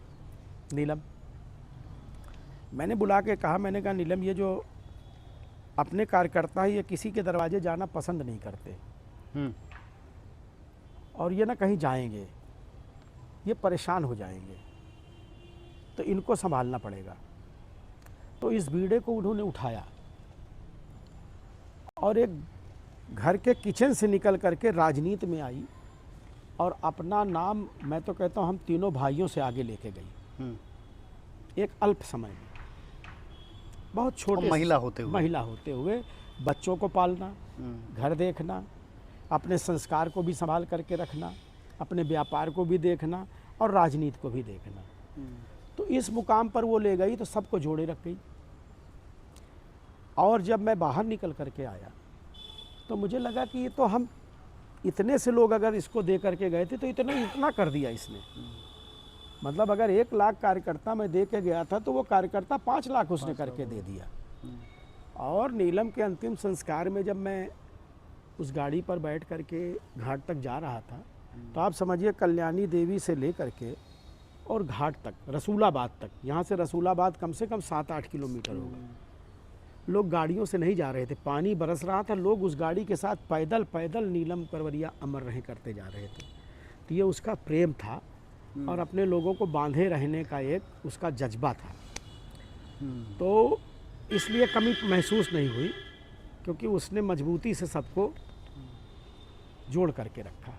नीलम। मैंने बुला के कहा, मैंने कहा नीलम, ये जो अपने कार्यकर्ता है ये किसी के दरवाजे जाना पसंद नहीं करते और ये ना कहीं जाएंगे, ये परेशान हो जाएंगे, तो इनको संभालना पड़ेगा। तो इस बीड़े को उन्होंने उठाया और एक घर के किचन से निकल करके राजनीति में आई और अपना नाम, मैं तो कहता हूँ हम तीनों भाइयों से आगे लेके गई एक अल्प समय में। बहुत छोटे महिला होते हुए बच्चों को पालना, घर देखना, अपने संस्कार को भी संभाल करके रखना, अपने व्यापार को भी देखना और राजनीति को भी देखना। तो इस मुकाम पर वो ले गई तो सबको जोड़े रख गई। और जब मैं बाहर निकल करके आया तो मुझे लगा कि ये तो हम इतने से लोग अगर इसको दे करके गए थे तो इतना कर दिया इसने। मतलब अगर 1 लाख कार्यकर्ता मैं दे के गया था तो वो कार्यकर्ता 5 लाख उसने करके दे दिया। और नीलम के अंतिम संस्कार में जब मैं उस गाड़ी पर बैठ करके घाट तक जा रहा था तो आप समझिए कल्याणी देवी से ले करके और घाट तक, रसूलाबाद तक, यहाँ से रसूलाबाद कम से कम 7-8 किलोमीटर होगा। लोग गाड़ियों से नहीं जा रहे थे, पानी बरस रहा था, लोग उस गाड़ी के साथ पैदल पैदल नीलम करवरिया अमर रहे करते जा रहे थे। तो ये उसका प्रेम था और अपने लोगों को बांधे रहने का एक उसका जज्बा था। तो इसलिए कमी महसूस नहीं हुई क्योंकि उसने मजबूती से सबको जोड़ करके रखा।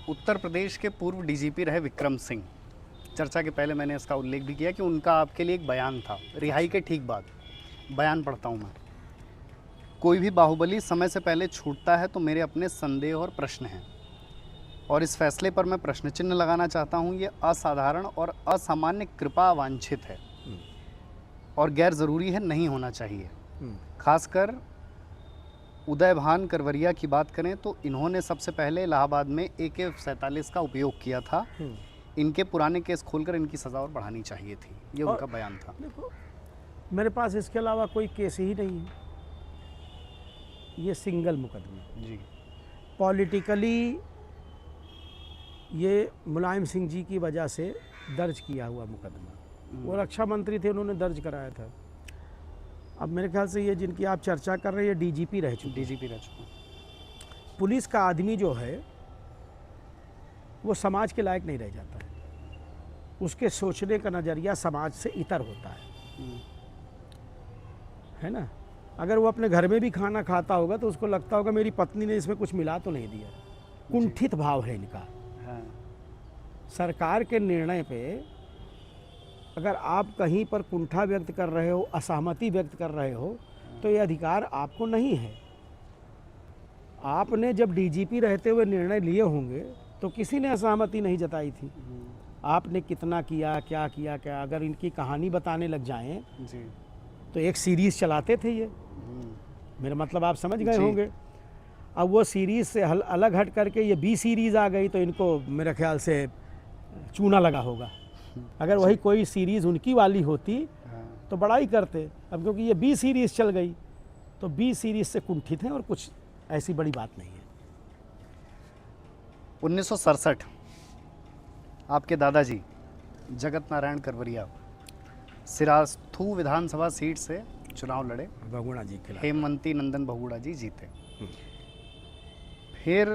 उत्तर प्रदेश के पूर्व डीजीपी रहे विक्रम सिंह, चर्चा के पहले मैंने इसका उल्लेख भी किया कि उनका आपके लिए एक बयान था रिहाई के ठीक बाद। बयान पढ़ता हूँ मैं। कोई भी बाहुबली समय से पहले छूटता है तो मेरे अपने संदेह और प्रश्न हैं और इस फैसले पर मैं प्रश्न चिन्ह लगाना चाहता हूँ। ये असाधारण और असामान्य कृपा वांछित है और गैर ज़रूरी है, नहीं होना चाहिए। खासकर उदयभान करवरिया की बात करें तो इन्होंने सबसे पहले इलाहाबाद में AK-47 का उपयोग किया था। इनके पुराने केस खोलकर इनकी सज़ा और बढ़ानी चाहिए थी। ये उनका बयान था। देखो, मेरे पास इसके अलावा कोई केस ही नहीं है। ये सिंगल मुकदमा जी। पॉलिटिकली ये मुलायम सिंह जी की वजह से दर्ज किया हुआ मुकदमा। वो रक्षा मंत्री थे, उन्होंने दर्ज कराया था। अब मेरे ख्याल से ये जिनकी आप चर्चा कर रहे हैं डीजीपी रह चुके। पुलिस का आदमी जो है वो समाज के लायक नहीं रह जाता है। उसके सोचने का नज़रिया समाज से इतर होता है ना। अगर वो अपने घर में भी खाना खाता होगा तो उसको लगता होगा मेरी पत्नी ने इसमें कुछ मिला तो नहीं दिया। कुंठित भाव है इनका। सरकार के निर्णय पे अगर आप कहीं पर कुंठा व्यक्त कर रहे हो, असहमति व्यक्त कर रहे हो तो ये अधिकार आपको नहीं है। आपने जब डीजीपी रहते हुए निर्णय लिए होंगे तो किसी ने असहमति नहीं जताई थी। आपने कितना किया, क्या किया, क्या अगर इनकी कहानी बताने लग जाएं जी। तो एक सीरीज़ चलाते थे ये। मेरा मतलब आप समझ गए होंगे। अब वो सीरीज़ से अलग हट करके ये B सीरीज़ आ गई तो इनको मेरे ख्याल से चूना लगा होगा। अगर वही कोई सीरीज़ उनकी वाली होती तो बड़ा ही करते। अब क्योंकि ये B सीरीज़ चल गई तो B सीरीज़ से कुंठित हैं और कुछ ऐसी बड़ी बात नहीं है। 1967 आपके दादाजी जगत नारायण करवरिया सिराथू विधानसभा सीट से चुनाव लड़े। बहुगुणा जी के हेमवंती नंदन बहुगुणा जी जीते। फिर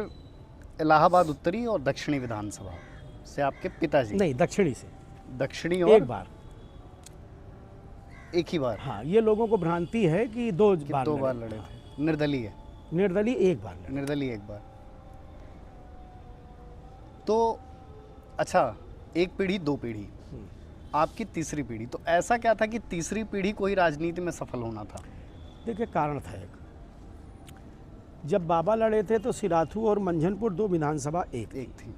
इलाहाबाद उत्तरी और दक्षिणी विधानसभा से आपके पिताजी। नहीं, दक्षिणी से। दक्षिणी और एक बार, एक ही बार। हाँ, ये लोगों को भ्रांति है कि दो बार लड़े थे। निर्दलीय एक बार लड़े। निर्दलीय एक बार। तो अच्छा, एक पीढ़ी, दो पीढ़ी, आपकी तीसरी पीढ़ी। तो ऐसा क्या था कि तीसरी पीढ़ी को ही राजनीति में सफल होना था? देखिए, कारण था एक। जब बाबा लड़े थे तो सिराथू और मंझनपुर 2 विधानसभा एक थी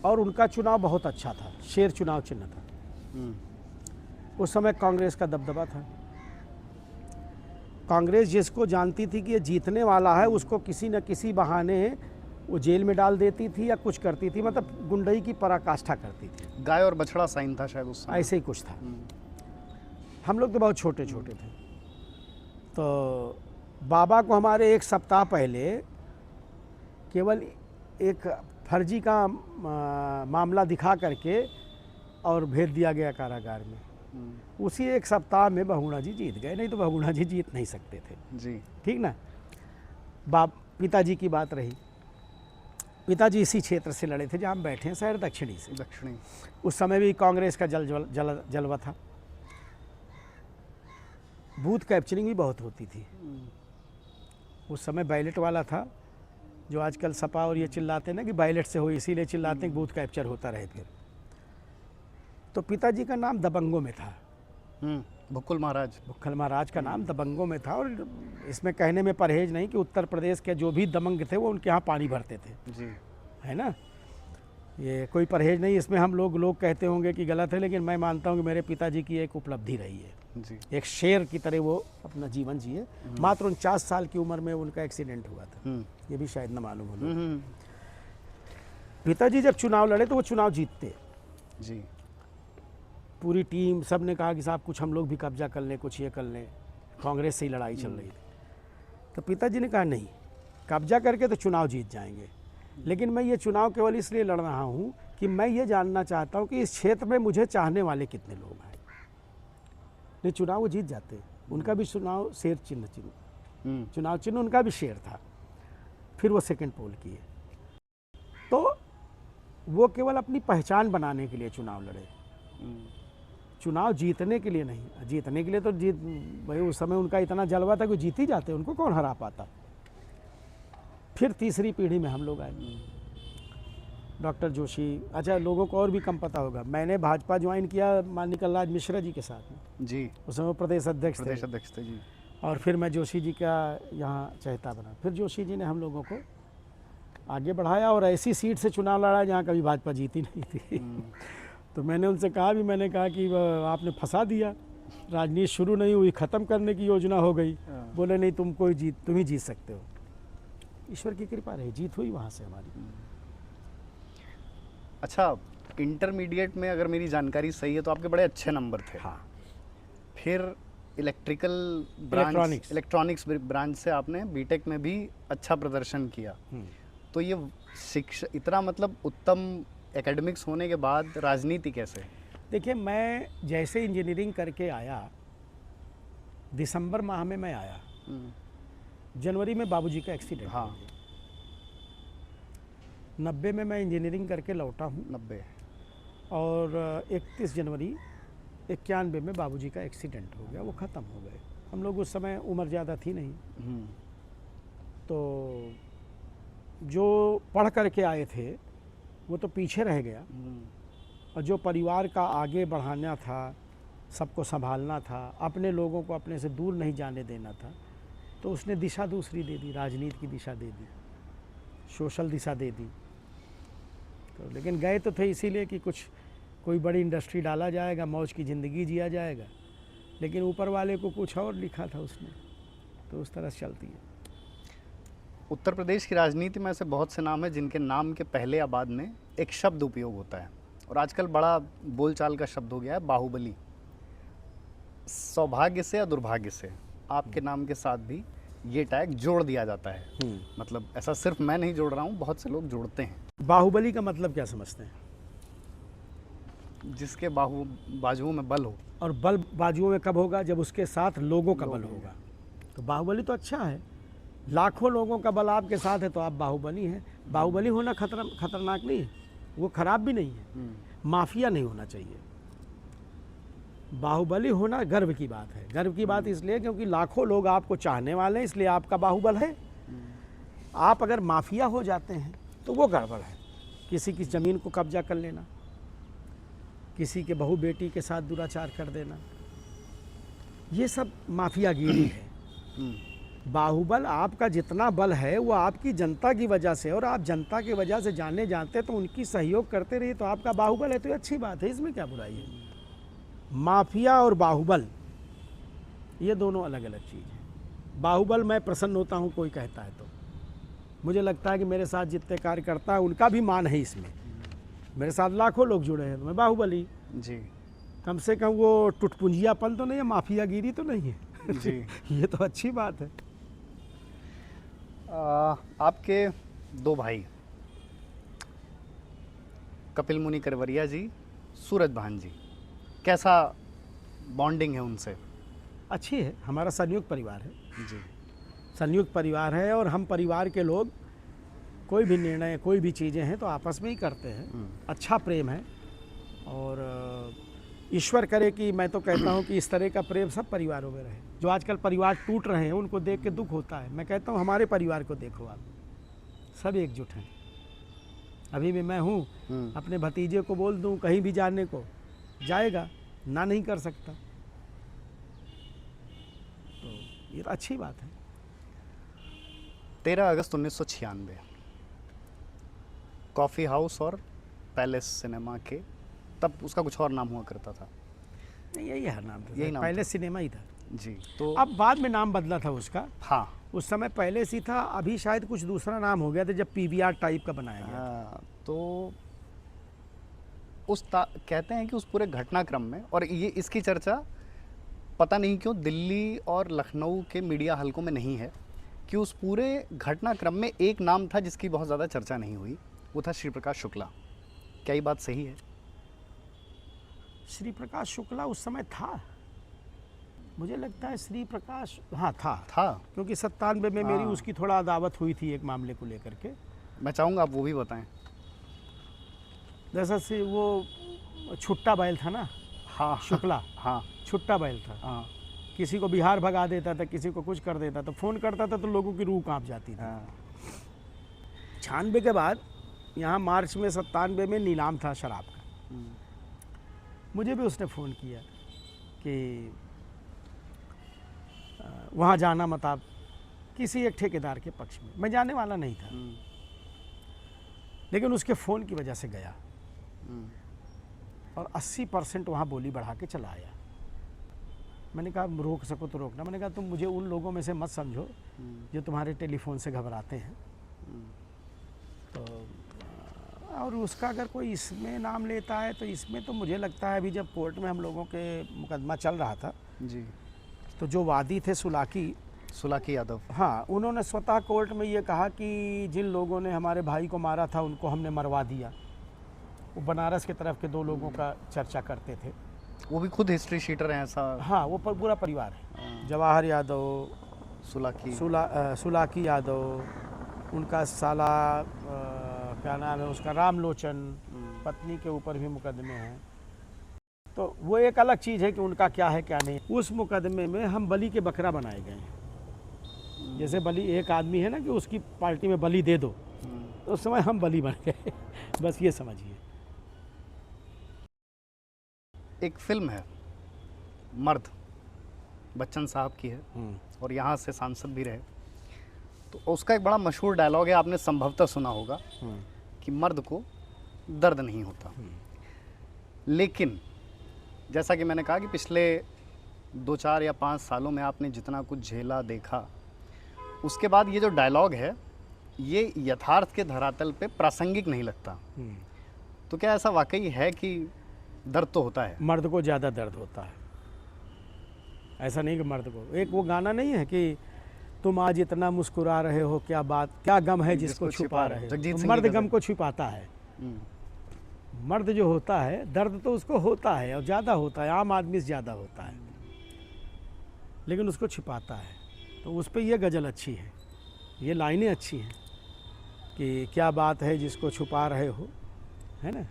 और उनका चुनाव बहुत अच्छा था। शेर चुनाव चिन्ह था। उस समय कांग्रेस का दबदबा था। कांग्रेस जिसको जानती थी कि ये जीतने वाला है उसको किसी न किसी बहाने वो जेल में डाल देती थी या कुछ करती थी। मतलब गुंडई की पराकाष्ठा करती थी। गाय और बछड़ा साइन था शायद उस समय। ऐसे ही कुछ था। हम लोग तो बहुत छोटे छोटे थे। तो बाबा को हमारे 1 सप्ताह पहले केवल एक फर्जी का मामला दिखा करके और भेज दिया गया कारागार में। उसी 1 सप्ताह में बहुगुणा जी जीत गए, नहीं तो बहुगुणा जी जीत नहीं सकते थे। जी। ठीक ना। पिताजी की बात रही, पिताजी इसी क्षेत्र से लड़े थे जहाँ हम बैठे हैं, शहर दक्षिणी से। दक्षिणी। उस समय भी कांग्रेस का जलवा था, बूथ कैप्चरिंग भी बहुत होती थी। उस समय बैलेट वाला था, जो आजकल सपा और ये चिल्लाते हैं ना कि बैलेट से हो, इसीलिए चिल्लाते हैं कि बूथ कैप्चर होता रहे। फिर तो पिताजी का नाम दबंगों में था, भुक्कुल महाराज। भुक्खल महाराज का नाम दबंगों में था। और इसमें कहने में परहेज नहीं कि उत्तर प्रदेश के जो भी दबंग थे वो उनके यहाँ पानी भरते थे जी, है ना। ये कोई परहेज नहीं, इसमें हम लोग कहते होंगे कि गलत है, लेकिन मैं मानता हूँ कि मेरे पिताजी की एक उपलब्धि रही है जी। एक शेर की तरह वो अपना जीवन जिए। मात्र 49 साल की उम्र में उनका एक्सीडेंट हुआ था, ये भी शायद न मालूम हो। पिताजी जब चुनाव लड़े तो वो चुनाव जीतते जी। पूरी टीम सब ने कहा कि साहब कुछ हम लोग भी कब्जा कर लें, कुछ ये कर लें, कांग्रेस से ही लड़ाई चल रही थी। तो पिताजी ने कहा नहीं, कब्जा करके तो चुनाव जीत जाएंगे, लेकिन मैं ये चुनाव केवल इसलिए लड़ रहा हूँ कि मैं ये जानना चाहता हूँ कि इस क्षेत्र में मुझे चाहने वाले कितने लोग हैं। नहीं, चुनाव वो जीत जाते, उनका भी चुनाव शेर चिन्ह चुनाव चिन्ह उनका भी शेर था। फिर वो सेकंड पोल किए, तो वो केवल अपनी पहचान बनाने के लिए चुनाव लड़े, चुनाव जीतने के लिए नहीं। जीतने के लिए तो जीत भाई, उस समय उनका इतना जलवा था कि जीत ही जाते, उनको कौन हरा पाता। फिर तीसरी पीढ़ी में हम लोग आए, डॉक्टर जोशी। अच्छा, लोगों को और भी कम पता होगा, मैंने भाजपा ज्वाइन किया माननीय कलराज मिश्रा जी के साथ में जी, उस समय प्रदेश अध्यक्ष थे जी। और फिर मैं जोशी जी का यहाँ चहेता बना। फिर जोशी जी ने हम लोगों को आगे बढ़ाया और ऐसी सीट से चुनाव लड़ा जहाँ कभी भाजपा जीती नहीं थी। तो मैंने उनसे कहा कि आपने फंसा दिया, राजनीति शुरू नहीं हुई, ख़त्म करने की योजना हो गई। बोले नहीं, तुम ही जीत सकते हो। ईश्वर की कृपा रही, जीत हुई वहाँ से हमारी। अच्छा, इंटरमीडिएट में अगर मेरी जानकारी सही है तो आपके बड़े अच्छे नंबर थे। हाँ। फिर इलेक्ट्रॉनिक्स ब्रांच से आपने बीटेक में भी अच्छा प्रदर्शन किया। तो ये शिक्षा इतना मतलब उत्तम एकेडमिक्स होने के बाद राजनीति कैसे? देखिए, मैं जैसे इंजीनियरिंग करके आया, दिसंबर माह में मैं आया, जनवरी में बाबूजी का एक्सीडेंट। हाँ। 90 में मैं इंजीनियरिंग करके लौटा हूँ। 90 और 31 जनवरी 91 में बाबूजी का एक्सीडेंट हो गया, वो ख़त्म हो गए। हम लोग उस समय उम्र ज़्यादा थी नहीं, तो जो पढ़ करके आए थे वो तो पीछे रह गया, और जो परिवार का आगे बढ़ाना था, सबको संभालना था, अपने लोगों को अपने से दूर नहीं जाने देना था, तो उसने दिशा दूसरी दे दी, राजनीति की दिशा दे दी, सोशल दिशा दे दी। तो लेकिन गए तो थे इसीलिए कि कोई बड़ी इंडस्ट्री डाला जाएगा, मौज की ज़िंदगी जिया जाएगा, लेकिन ऊपर वाले को कुछ और लिखा था उसने, तो उस तरह से चलती है। उत्तर प्रदेश की राजनीति में ऐसे बहुत से नाम हैं जिनके नाम के पहले या बाद में एक शब्द उपयोग होता है, और आजकल बड़ा बोलचाल का शब्द हो गया है, बाहुबली। सौभाग्य से या दुर्भाग्य से आपके नाम के साथ भी ये टैग जोड़ दिया जाता है। मतलब ऐसा सिर्फ मैं नहीं जोड़ रहा हूँ, बहुत से लोग जोड़ते हैं। बाहुबली का मतलब क्या समझते हैं? जिसके बाजुओं में बल हो। और बल बाजुओं में कब होगा? जब उसके साथ लोगों का बल होगा। तो बाहुबली तो अच्छा है, लाखों लोगों का बल आपके साथ है तो आप बाहुबली हैं। बाहुबली होना खतरनाक नहीं है, वो खराब भी नहीं है। माफिया नहीं होना चाहिए। बाहुबली होना गर्व की बात है। गर्व की बात इसलिए क्योंकि लाखों लोग आपको चाहने वाले हैं, इसलिए आपका बाहुबल है। आप अगर माफिया हो जाते हैं तो वो गड़बड़ है। किसी की ज़मीन को कब्जा कर लेना, किसी के बहू बेटी के साथ दुराचार कर देना, ये सब माफियागिरी है। बाहुबल आपका जितना बल है वो आपकी जनता की वजह से, और आप जनता की वजह से जाने जाते तो उनकी सहयोग करते रहिए तो आपका बाहुबल है, तो ये अच्छी बात है, इसमें क्या बुराई है। माफिया और बाहुबल ये दोनों अलग अलग चीज़ है। बाहुबल मैं प्रसन्न होता हूँ कोई कहता है तो, मुझे लगता है कि मेरे साथ जितने कार्यकर्ता है उनका भी मान है इसमें। मेरे साथ लाखों लोग जुड़े हैं तो मैं बाहुबली जी। कम से कम वो टुटपुंजियापन तो नहीं है, माफियागिरी तो नहीं है जी। ये तो अच्छी बात है। आपके दो भाई कपिल मुनि करवरिया जी, सूरज भान जी, कैसा बॉन्डिंग है उनसे? अच्छी है, हमारा संयुक्त परिवार है जी। संयुक्त परिवार है और हम परिवार के लोग कोई भी निर्णय, कोई भी चीज़ें हैं तो आपस में ही करते हैं। अच्छा प्रेम है और ईश्वर करे कि मैं तो कहता हूँ कि इस तरह का प्रेम सब परिवारों में रहे। जो आजकल परिवार टूट रहे हैं उनको देख के दुख होता है। मैं कहता हूँ हमारे परिवार को देखो आप, सब एकजुट हैं। अभी भी मैं हूँ, अपने भतीजे को बोल दूँ कहीं भी जाने को, जाएगा, ना नहीं कर सकता। तो ये अच्छी बात है। 13 अगस्त 1996 कॉफ़ी हाउस और पैलेस सिनेमा के, तब उसका कुछ और नाम हुआ करता था। यही है नाम था, यही नाम पहले था। सिनेमा ही था जी। तो अब बाद में नाम बदला था उसका। हाँ, उस समय पहले से था, अभी शायद कुछ दूसरा नाम हो गया था जब पीवीआर टाइप का बनाया गया था। तो कहते हैं कि उस पूरे घटनाक्रम में, और ये इसकी चर्चा पता नहीं क्यों दिल्ली और लखनऊ के मीडिया हलकों में नहीं है, कि उस पूरे घटनाक्रम में एक नाम था जिसकी बहुत ज़्यादा चर्चा नहीं हुई, वो था श्री प्रकाश शुक्ला। क्या ये बात सही है? श्री प्रकाश शुक्ला उस समय था, मुझे लगता है श्री प्रकाश, हाँ था क्योंकि 97 में मेरी हाँ। उसकी थोड़ा अदावत हुई थी एक मामले को लेकर के। मैं चाहूँगा आप वो भी बताएं। जैसा से वो छुट्टा बैल था ना, हाँ शुक्ला, हाँ छुट्टा बैल था। हाँ किसी को बिहार भगा देता था, किसी को कुछ कर देता था, फ़ोन करता था तो लोगों की रूह कांप जाती थी। हाँ 96 के बाद यहाँ मार्च में 97 में नीलाम था शराब का। मुझे भी उसने फ़ोन किया कि वहाँ जाना मत आप, किसी एक ठेकेदार के पक्ष में। मैं जाने वाला नहीं था, लेकिन उसके फ़ोन की वजह से गया और 80% वहाँ बोली बढ़ा के चला आया। मैंने कहा रोक सको तो रोकना। मैंने कहा तुम मुझे उन लोगों में से मत समझो जो तुम्हारे टेलीफोन से घबराते हैं। तो और उसका अगर कोई इसमें नाम लेता है तो इसमें तो मुझे लगता है अभी जब कोर्ट में हम लोगों के मुकदमा चल रहा था जी। तो जो वादी थे सुलाकी यादव, हाँ, उन्होंने स्वतः कोर्ट में ये कहा कि जिन लोगों ने हमारे भाई को मारा था उनको हमने मरवा दिया। वो बनारस के तरफ के 2 लोगों का चर्चा करते थे। वो भी खुद हिस्ट्री शीटर हैं ऐसा? हाँ, वो पूरा परिवार है। जवाहर यादव, सुलाकी यादव, उनका साला क्या नाम है उसका, रामलोचन, पत्नी के ऊपर भी मुकदमे हैं। तो वो एक अलग चीज़ है कि उनका क्या है क्या नहीं। उस मुकदमे में हम बलि के बकरा बनाए गए हैं। जैसे बलि एक आदमी है ना कि उसकी पार्टी में बलि दे दो, तो उस समय हम बलि बन गए। बस ये समझिए। एक फिल्म है मर्द, बच्चन साहब की है और यहाँ से सांसद भी रहे। तो उसका एक बड़ा मशहूर डायलॉग है, आपने संभवतः सुना होगा, कि मर्द को दर्द नहीं होता। लेकिन जैसा कि मैंने कहा कि पिछले 2, 4 या 5 सालों में आपने जितना कुछ झेला देखा, उसके बाद ये जो डायलॉग है ये यथार्थ के धरातल पे प्रासंगिक नहीं लगता। तो क्या ऐसा वाकई है कि दर्द तो होता है? मर्द को ज़्यादा दर्द होता है, ऐसा नहीं कि मर्द को। एक वो गाना नहीं है कि तुम आज इतना मुस्कुरा रहे हो, क्या बात, क्या गम है जिसको छुपा रहे हो। तो मर्द गम को छुपाता है। मर्द जो होता है दर्द तो उसको होता है और ज़्यादा होता है, आम आदमी से ज़्यादा होता है, लेकिन उसको छिपाता है। तो उस पर यह गज़ल अच्छी है, ये लाइनें अच्छी हैं कि क्या बात है जिसको छुपा रहे हो, है ना,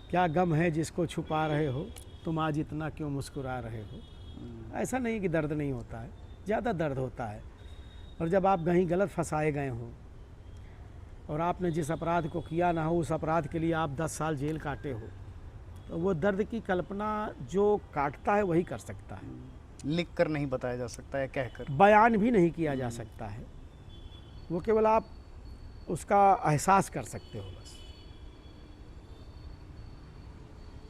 क्या गम है जिसको छुपा रहे हो, तुम आज इतना क्यों मुस्कुरा रहे हो। ऐसा नहीं कि दर्द नहीं होता है, ज़्यादा दर्द होता है। और जब आप कहीं गलत फंसाए गए हों और आपने जिस अपराध को किया ना हो, उस अपराध के लिए आप 10 साल जेल काटे हो, तो वो दर्द की कल्पना जो काटता है वही कर सकता है। लिख कर नहीं बताया जा सकता है, कहकर बयान भी नहीं किया जा सकता है, वो केवल आप उसका एहसास कर सकते हो,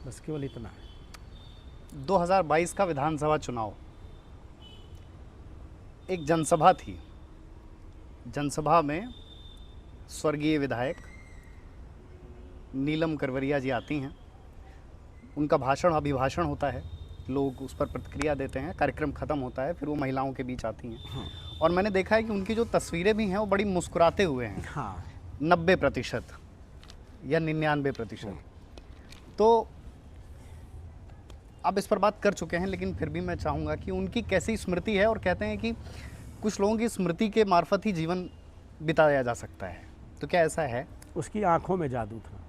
बस केवल इतना है। 2022 का विधानसभा चुनाव, एक जनसभा थी। जनसभा में स्वर्गीय विधायक नीलम करवरिया जी आती हैं, उनका अभिभाषण होता है, लोग उस पर प्रतिक्रिया देते हैं, कार्यक्रम ख़त्म होता है, फिर वो महिलाओं के बीच आती हैं। और मैंने देखा है कि उनकी जो तस्वीरें भी हैं वो बड़ी मुस्कुराते हुए हैं। 90% या 99%। तो आप इस पर बात कर चुके हैं, लेकिन फिर भी मैं चाहूँगा कि उनकी कैसी स्मृति है। और कहते हैं कि कुछ लोगों की स्मृति के मार्फत ही जीवन बिताया जा सकता है, तो क्या ऐसा है? उसकी आंखों में जादू था।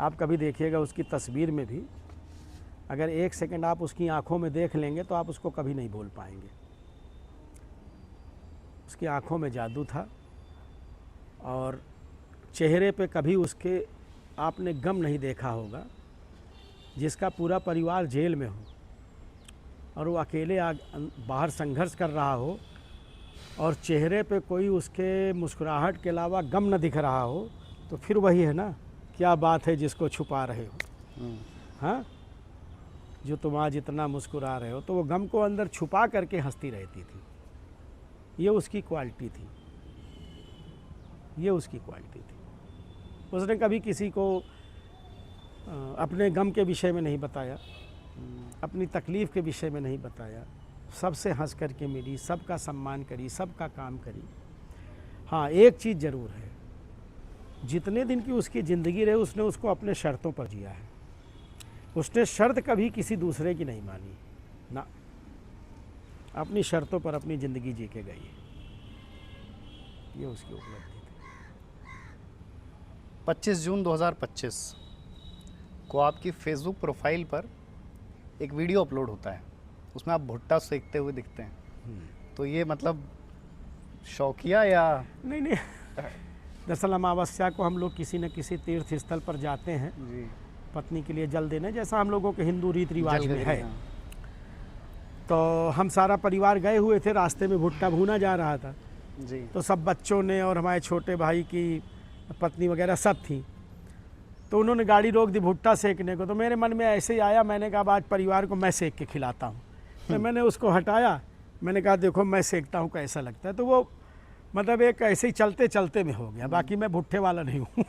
आप कभी देखिएगा उसकी तस्वीर में भी, अगर 1 सेकंड आप उसकी आंखों में देख लेंगे तो आप उसको कभी नहीं भूल पाएंगे। उसकी आंखों में जादू था और चेहरे पे कभी उसके आपने गम नहीं देखा होगा। जिसका पूरा परिवार जेल में हो और वो अकेले बाहर संघर्ष कर रहा हो और चेहरे पे कोई उसके मुस्कुराहट के अलावा गम न दिख रहा हो, तो फिर वही है ना, क्या बात है जिसको छुपा रहे हो। हाँ, जो तुम आज इतना मुस्कुरा रहे हो, तो वो गम को अंदर छुपा करके हंसती रहती थी। ये उसकी क्वालिटी थी, ये उसकी क्वालिटी थी। उसने कभी किसी को अपने गम के विषय में नहीं बताया, अपनी तकलीफ़ के विषय में नहीं बताया। सबसे हंस कर के मिली, सबका सम्मान करी, सबका काम करी। हाँ, एक चीज़ ज़रूर है, जितने दिन की उसकी ज़िंदगी रही उसने उसको अपने शर्तों पर जिया है। उसने शर्त कभी किसी दूसरे की नहीं मानी ना, अपनी शर्तों पर अपनी ज़िंदगी जी के गई। ये उसकी उपलब्धि थी। 25 जून 2025 को आपकी फेसबुक प्रोफाइल पर एक वीडियो अपलोड होता है, उसमें आप भुट्टा सेकते हुए दिखते हैं। तो ये मतलब शौकिया या? नहीं नहीं, दरअसल अमावस्या को हम लोग किसी न किसी तीर्थ स्थल पर जाते हैं जी, पत्नी के लिए जल देने, जैसा हम लोगों के हिंदू रीति रिवाज जल में गई, है। हाँ। तो हम सारा परिवार गए हुए थे, रास्ते में भुट्टा भूना जा रहा था। जी, तो सब बच्चों ने और हमारे छोटे भाई की पत्नी वगैरह सब थी, तो उन्होंने गाड़ी रोक दी भुट्टा सेकने को। तो मेरे मन में ऐसे ही आया, मैंने कहा आज परिवार को मैं सेक के खिलाता हूँ। तो मैंने उसको हटाया, मैंने कहा देखो मैं सेकता हूँ कैसा लगता है। तो वो मतलब एक ऐसे ही चलते चलते में हो गया। बाकी मैं भुट्टे वाला नहीं हूँ।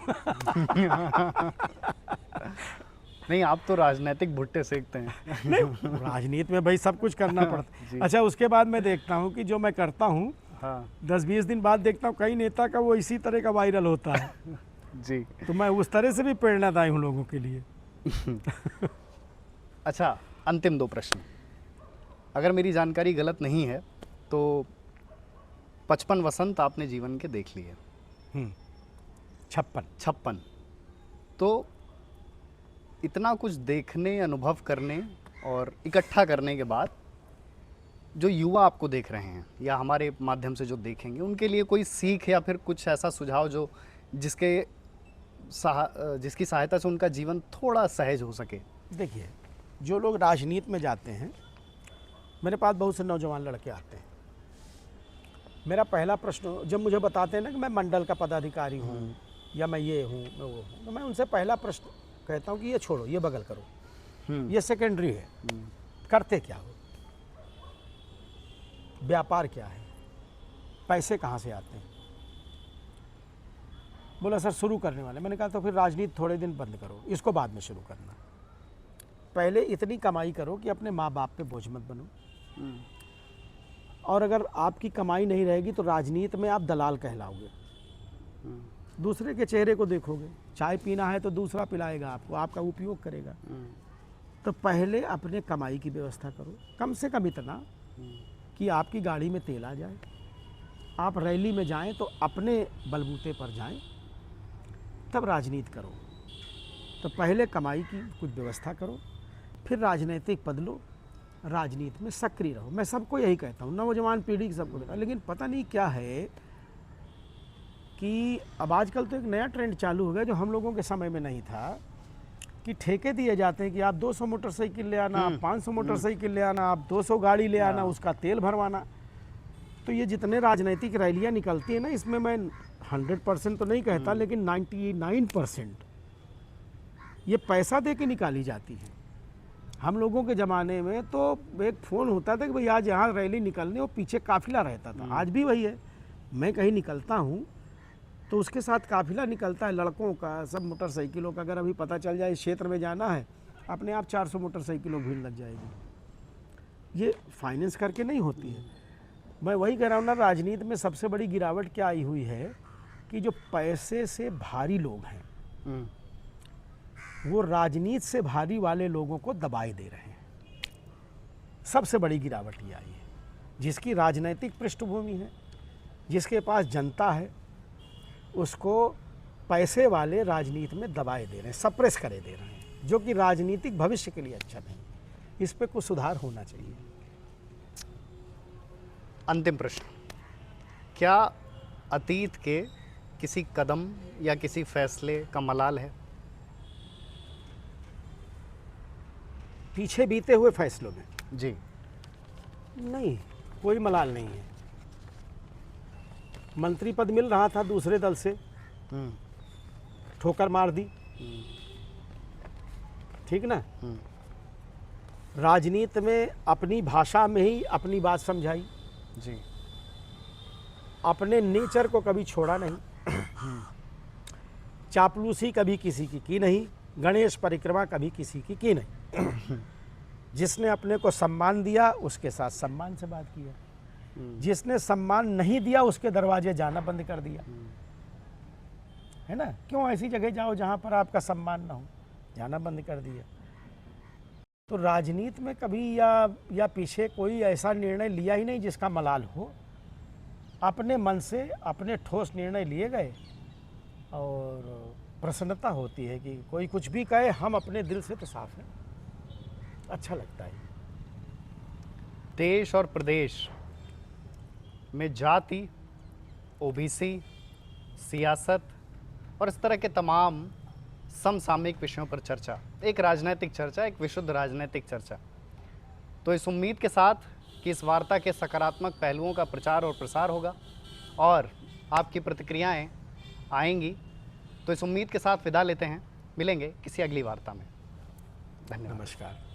नहीं, आप तो राजनीतिक भुट्टे सेकते हैं। नहीं, राजनीति में भाई सब कुछ करना जी। पड़ता। अच्छा, उसके बाद मैं देखता हूँ कि जो मैं करता हूँ, हाँ 10-20 दिन बाद देखता हूँ कई नेता का वो इसी तरह का वायरल होता है। जी। तो मैं उस तरह से भी प्रेरणादायी हूँ लोगों के लिए। अच्छा, अंतिम 2 प्रश्न। अगर मेरी जानकारी गलत नहीं है तो 55 वसंत आपने जीवन के देख लिए। 56। तो इतना कुछ देखने, अनुभव करने और इकट्ठा करने के बाद जो युवा आपको देख रहे हैं या हमारे माध्यम से जो देखेंगे, उनके लिए कोई सीख या फिर कुछ ऐसा सुझाव जो जिसकी सहायता से उनका जीवन थोड़ा सहज हो सके? देखिए, जो लोग राजनीति में जाते हैं, मेरे पास बहुत से नौजवान लड़के आते हैं। मेरा पहला प्रश्न जब मुझे बताते हैं ना कि मैं मंडल का पदाधिकारी हूँ या मैं ये हूँ, मैं वो हूँ, तो मैं उनसे पहला प्रश्न कहता हूँ कि ये छोड़ो, ये बगल करो, ये सेकेंडरी है। करते क्या हो, व्यापार क्या है, पैसे कहाँ से आते हैं? बोला सर शुरू करने वाले। मैंने कहा तो फिर राजनीति थोड़े दिन बंद करो, इसको बाद में शुरू करना। पहले इतनी कमाई करो कि अपने माँ बाप पे बोझ मत बनो। और अगर आपकी कमाई नहीं रहेगी तो राजनीति में आप दलाल कहलाओगे। दूसरे के चेहरे को देखोगे, चाय पीना है तो दूसरा पिलाएगा आपको, आपका उपयोग करेगा। तो पहले अपने कमाई की व्यवस्था करो, कम से कम इतना कि आपकी गाड़ी में तेल आ जाए, आप रैली में जाएं तो अपने बलबूते पर जाएं, तब राजनीति करो। तो पहले कमाई की कुछ व्यवस्था करो, फिर राजनीतिक पद लो, राजनीति में सक्रिय रहो। मैं सबको यही कहता हूँ, नौजवान पीढ़ी सबको कहता हूँ। लेकिन पता नहीं क्या है कि अब आजकल तो एक नया ट्रेंड चालू हो गया जो हम लोगों के समय में नहीं था, कि ठेके दिए जाते हैं कि आप 200 मोटरसाइकिल ले आना, आप 500 मोटरसाइकिल ले आना, आप 200 गाड़ी ले आना, उसका तेल भरवाना। तो ये जितने राजनीतिक रैलियाँ निकलती हैं ना, इसमें मैं 100% तो नहीं कहता, लेकिन 99% ये पैसा दे के निकाली जाती है। हम लोगों के ज़माने में तो एक फ़ोन होता था कि भाई आज यहाँ रैली निकलने, वो पीछे काफिला रहता था। आज भी वही है, मैं कहीं निकलता हूँ तो उसके साथ काफिला निकलता है, लड़कों का, सब मोटरसाइकिलों का। अगर अभी पता चल जाए इस क्षेत्र में जाना है, अपने आप 400 मोटरसाइकिलों भीड़ लग जाएगी। ये फाइनेंस करके नहीं होती है। मैं वही कह रहा हूँ ना, राजनीति में सबसे बड़ी गिरावट क्या आई हुई है कि जो पैसे से भारी लोग हैं वो राजनीति से भारी वाले लोगों को दबाए दे रहे हैं। सबसे बड़ी गिरावट ये आई है। जिसकी राजनैतिक पृष्ठभूमि है, जिसके पास जनता है, उसको पैसे वाले राजनीति में दबाए दे रहे हैं, सप्रेस करे दे रहे हैं, जो कि राजनीतिक भविष्य के लिए अच्छा नहीं। इस पे कुछ सुधार होना चाहिए। अंतिम प्रश्न, क्या अतीत के किसी कदम या किसी फैसले का मलाल है? पीछे बीते हुए फैसलों में जी। नहीं, कोई मलाल नहीं है। मंत्री पद मिल रहा था दूसरे दल से, ठोकर मार दी, ठीक ना। राजनीति में अपनी भाषा में ही अपनी बात समझाई जी। अपने नेचर को कभी छोड़ा नहीं, चापलूसी कभी किसी की नहीं, गणेश परिक्रमा कभी किसी की नहीं। जिसने अपने को सम्मान दिया उसके साथ सम्मान से बात किया, जिसने सम्मान नहीं दिया उसके दरवाजे जाना बंद कर दिया, है ना। क्यों ऐसी जगह जाओ जहां पर आपका सम्मान ना हो, जाना बंद कर दिया। तो राजनीति में कभी या पीछे कोई ऐसा निर्णय लिया ही नहीं जिसका मलाल हो। अपने मन से अपने ठोस निर्णय लिए गए और प्रसन्नता होती है कि कोई कुछ भी कहे, हम अपने दिल से तो साफ हैं, अच्छा लगता है। देश और प्रदेश में जाति, ओबीसी, सियासत और इस तरह के तमाम समसामयिक विषयों पर चर्चा, एक राजनीतिक चर्चा, एक विशुद्ध राजनीतिक चर्चा। तो इस उम्मीद के साथ कि इस वार्ता के सकारात्मक पहलुओं का प्रचार और प्रसार होगा और आपकी प्रतिक्रियाएं आएंगी, तो इस उम्मीद के साथ विदा लेते हैं। मिलेंगे किसी अगली वार्ता में। धन्यवाद। नमस्कार।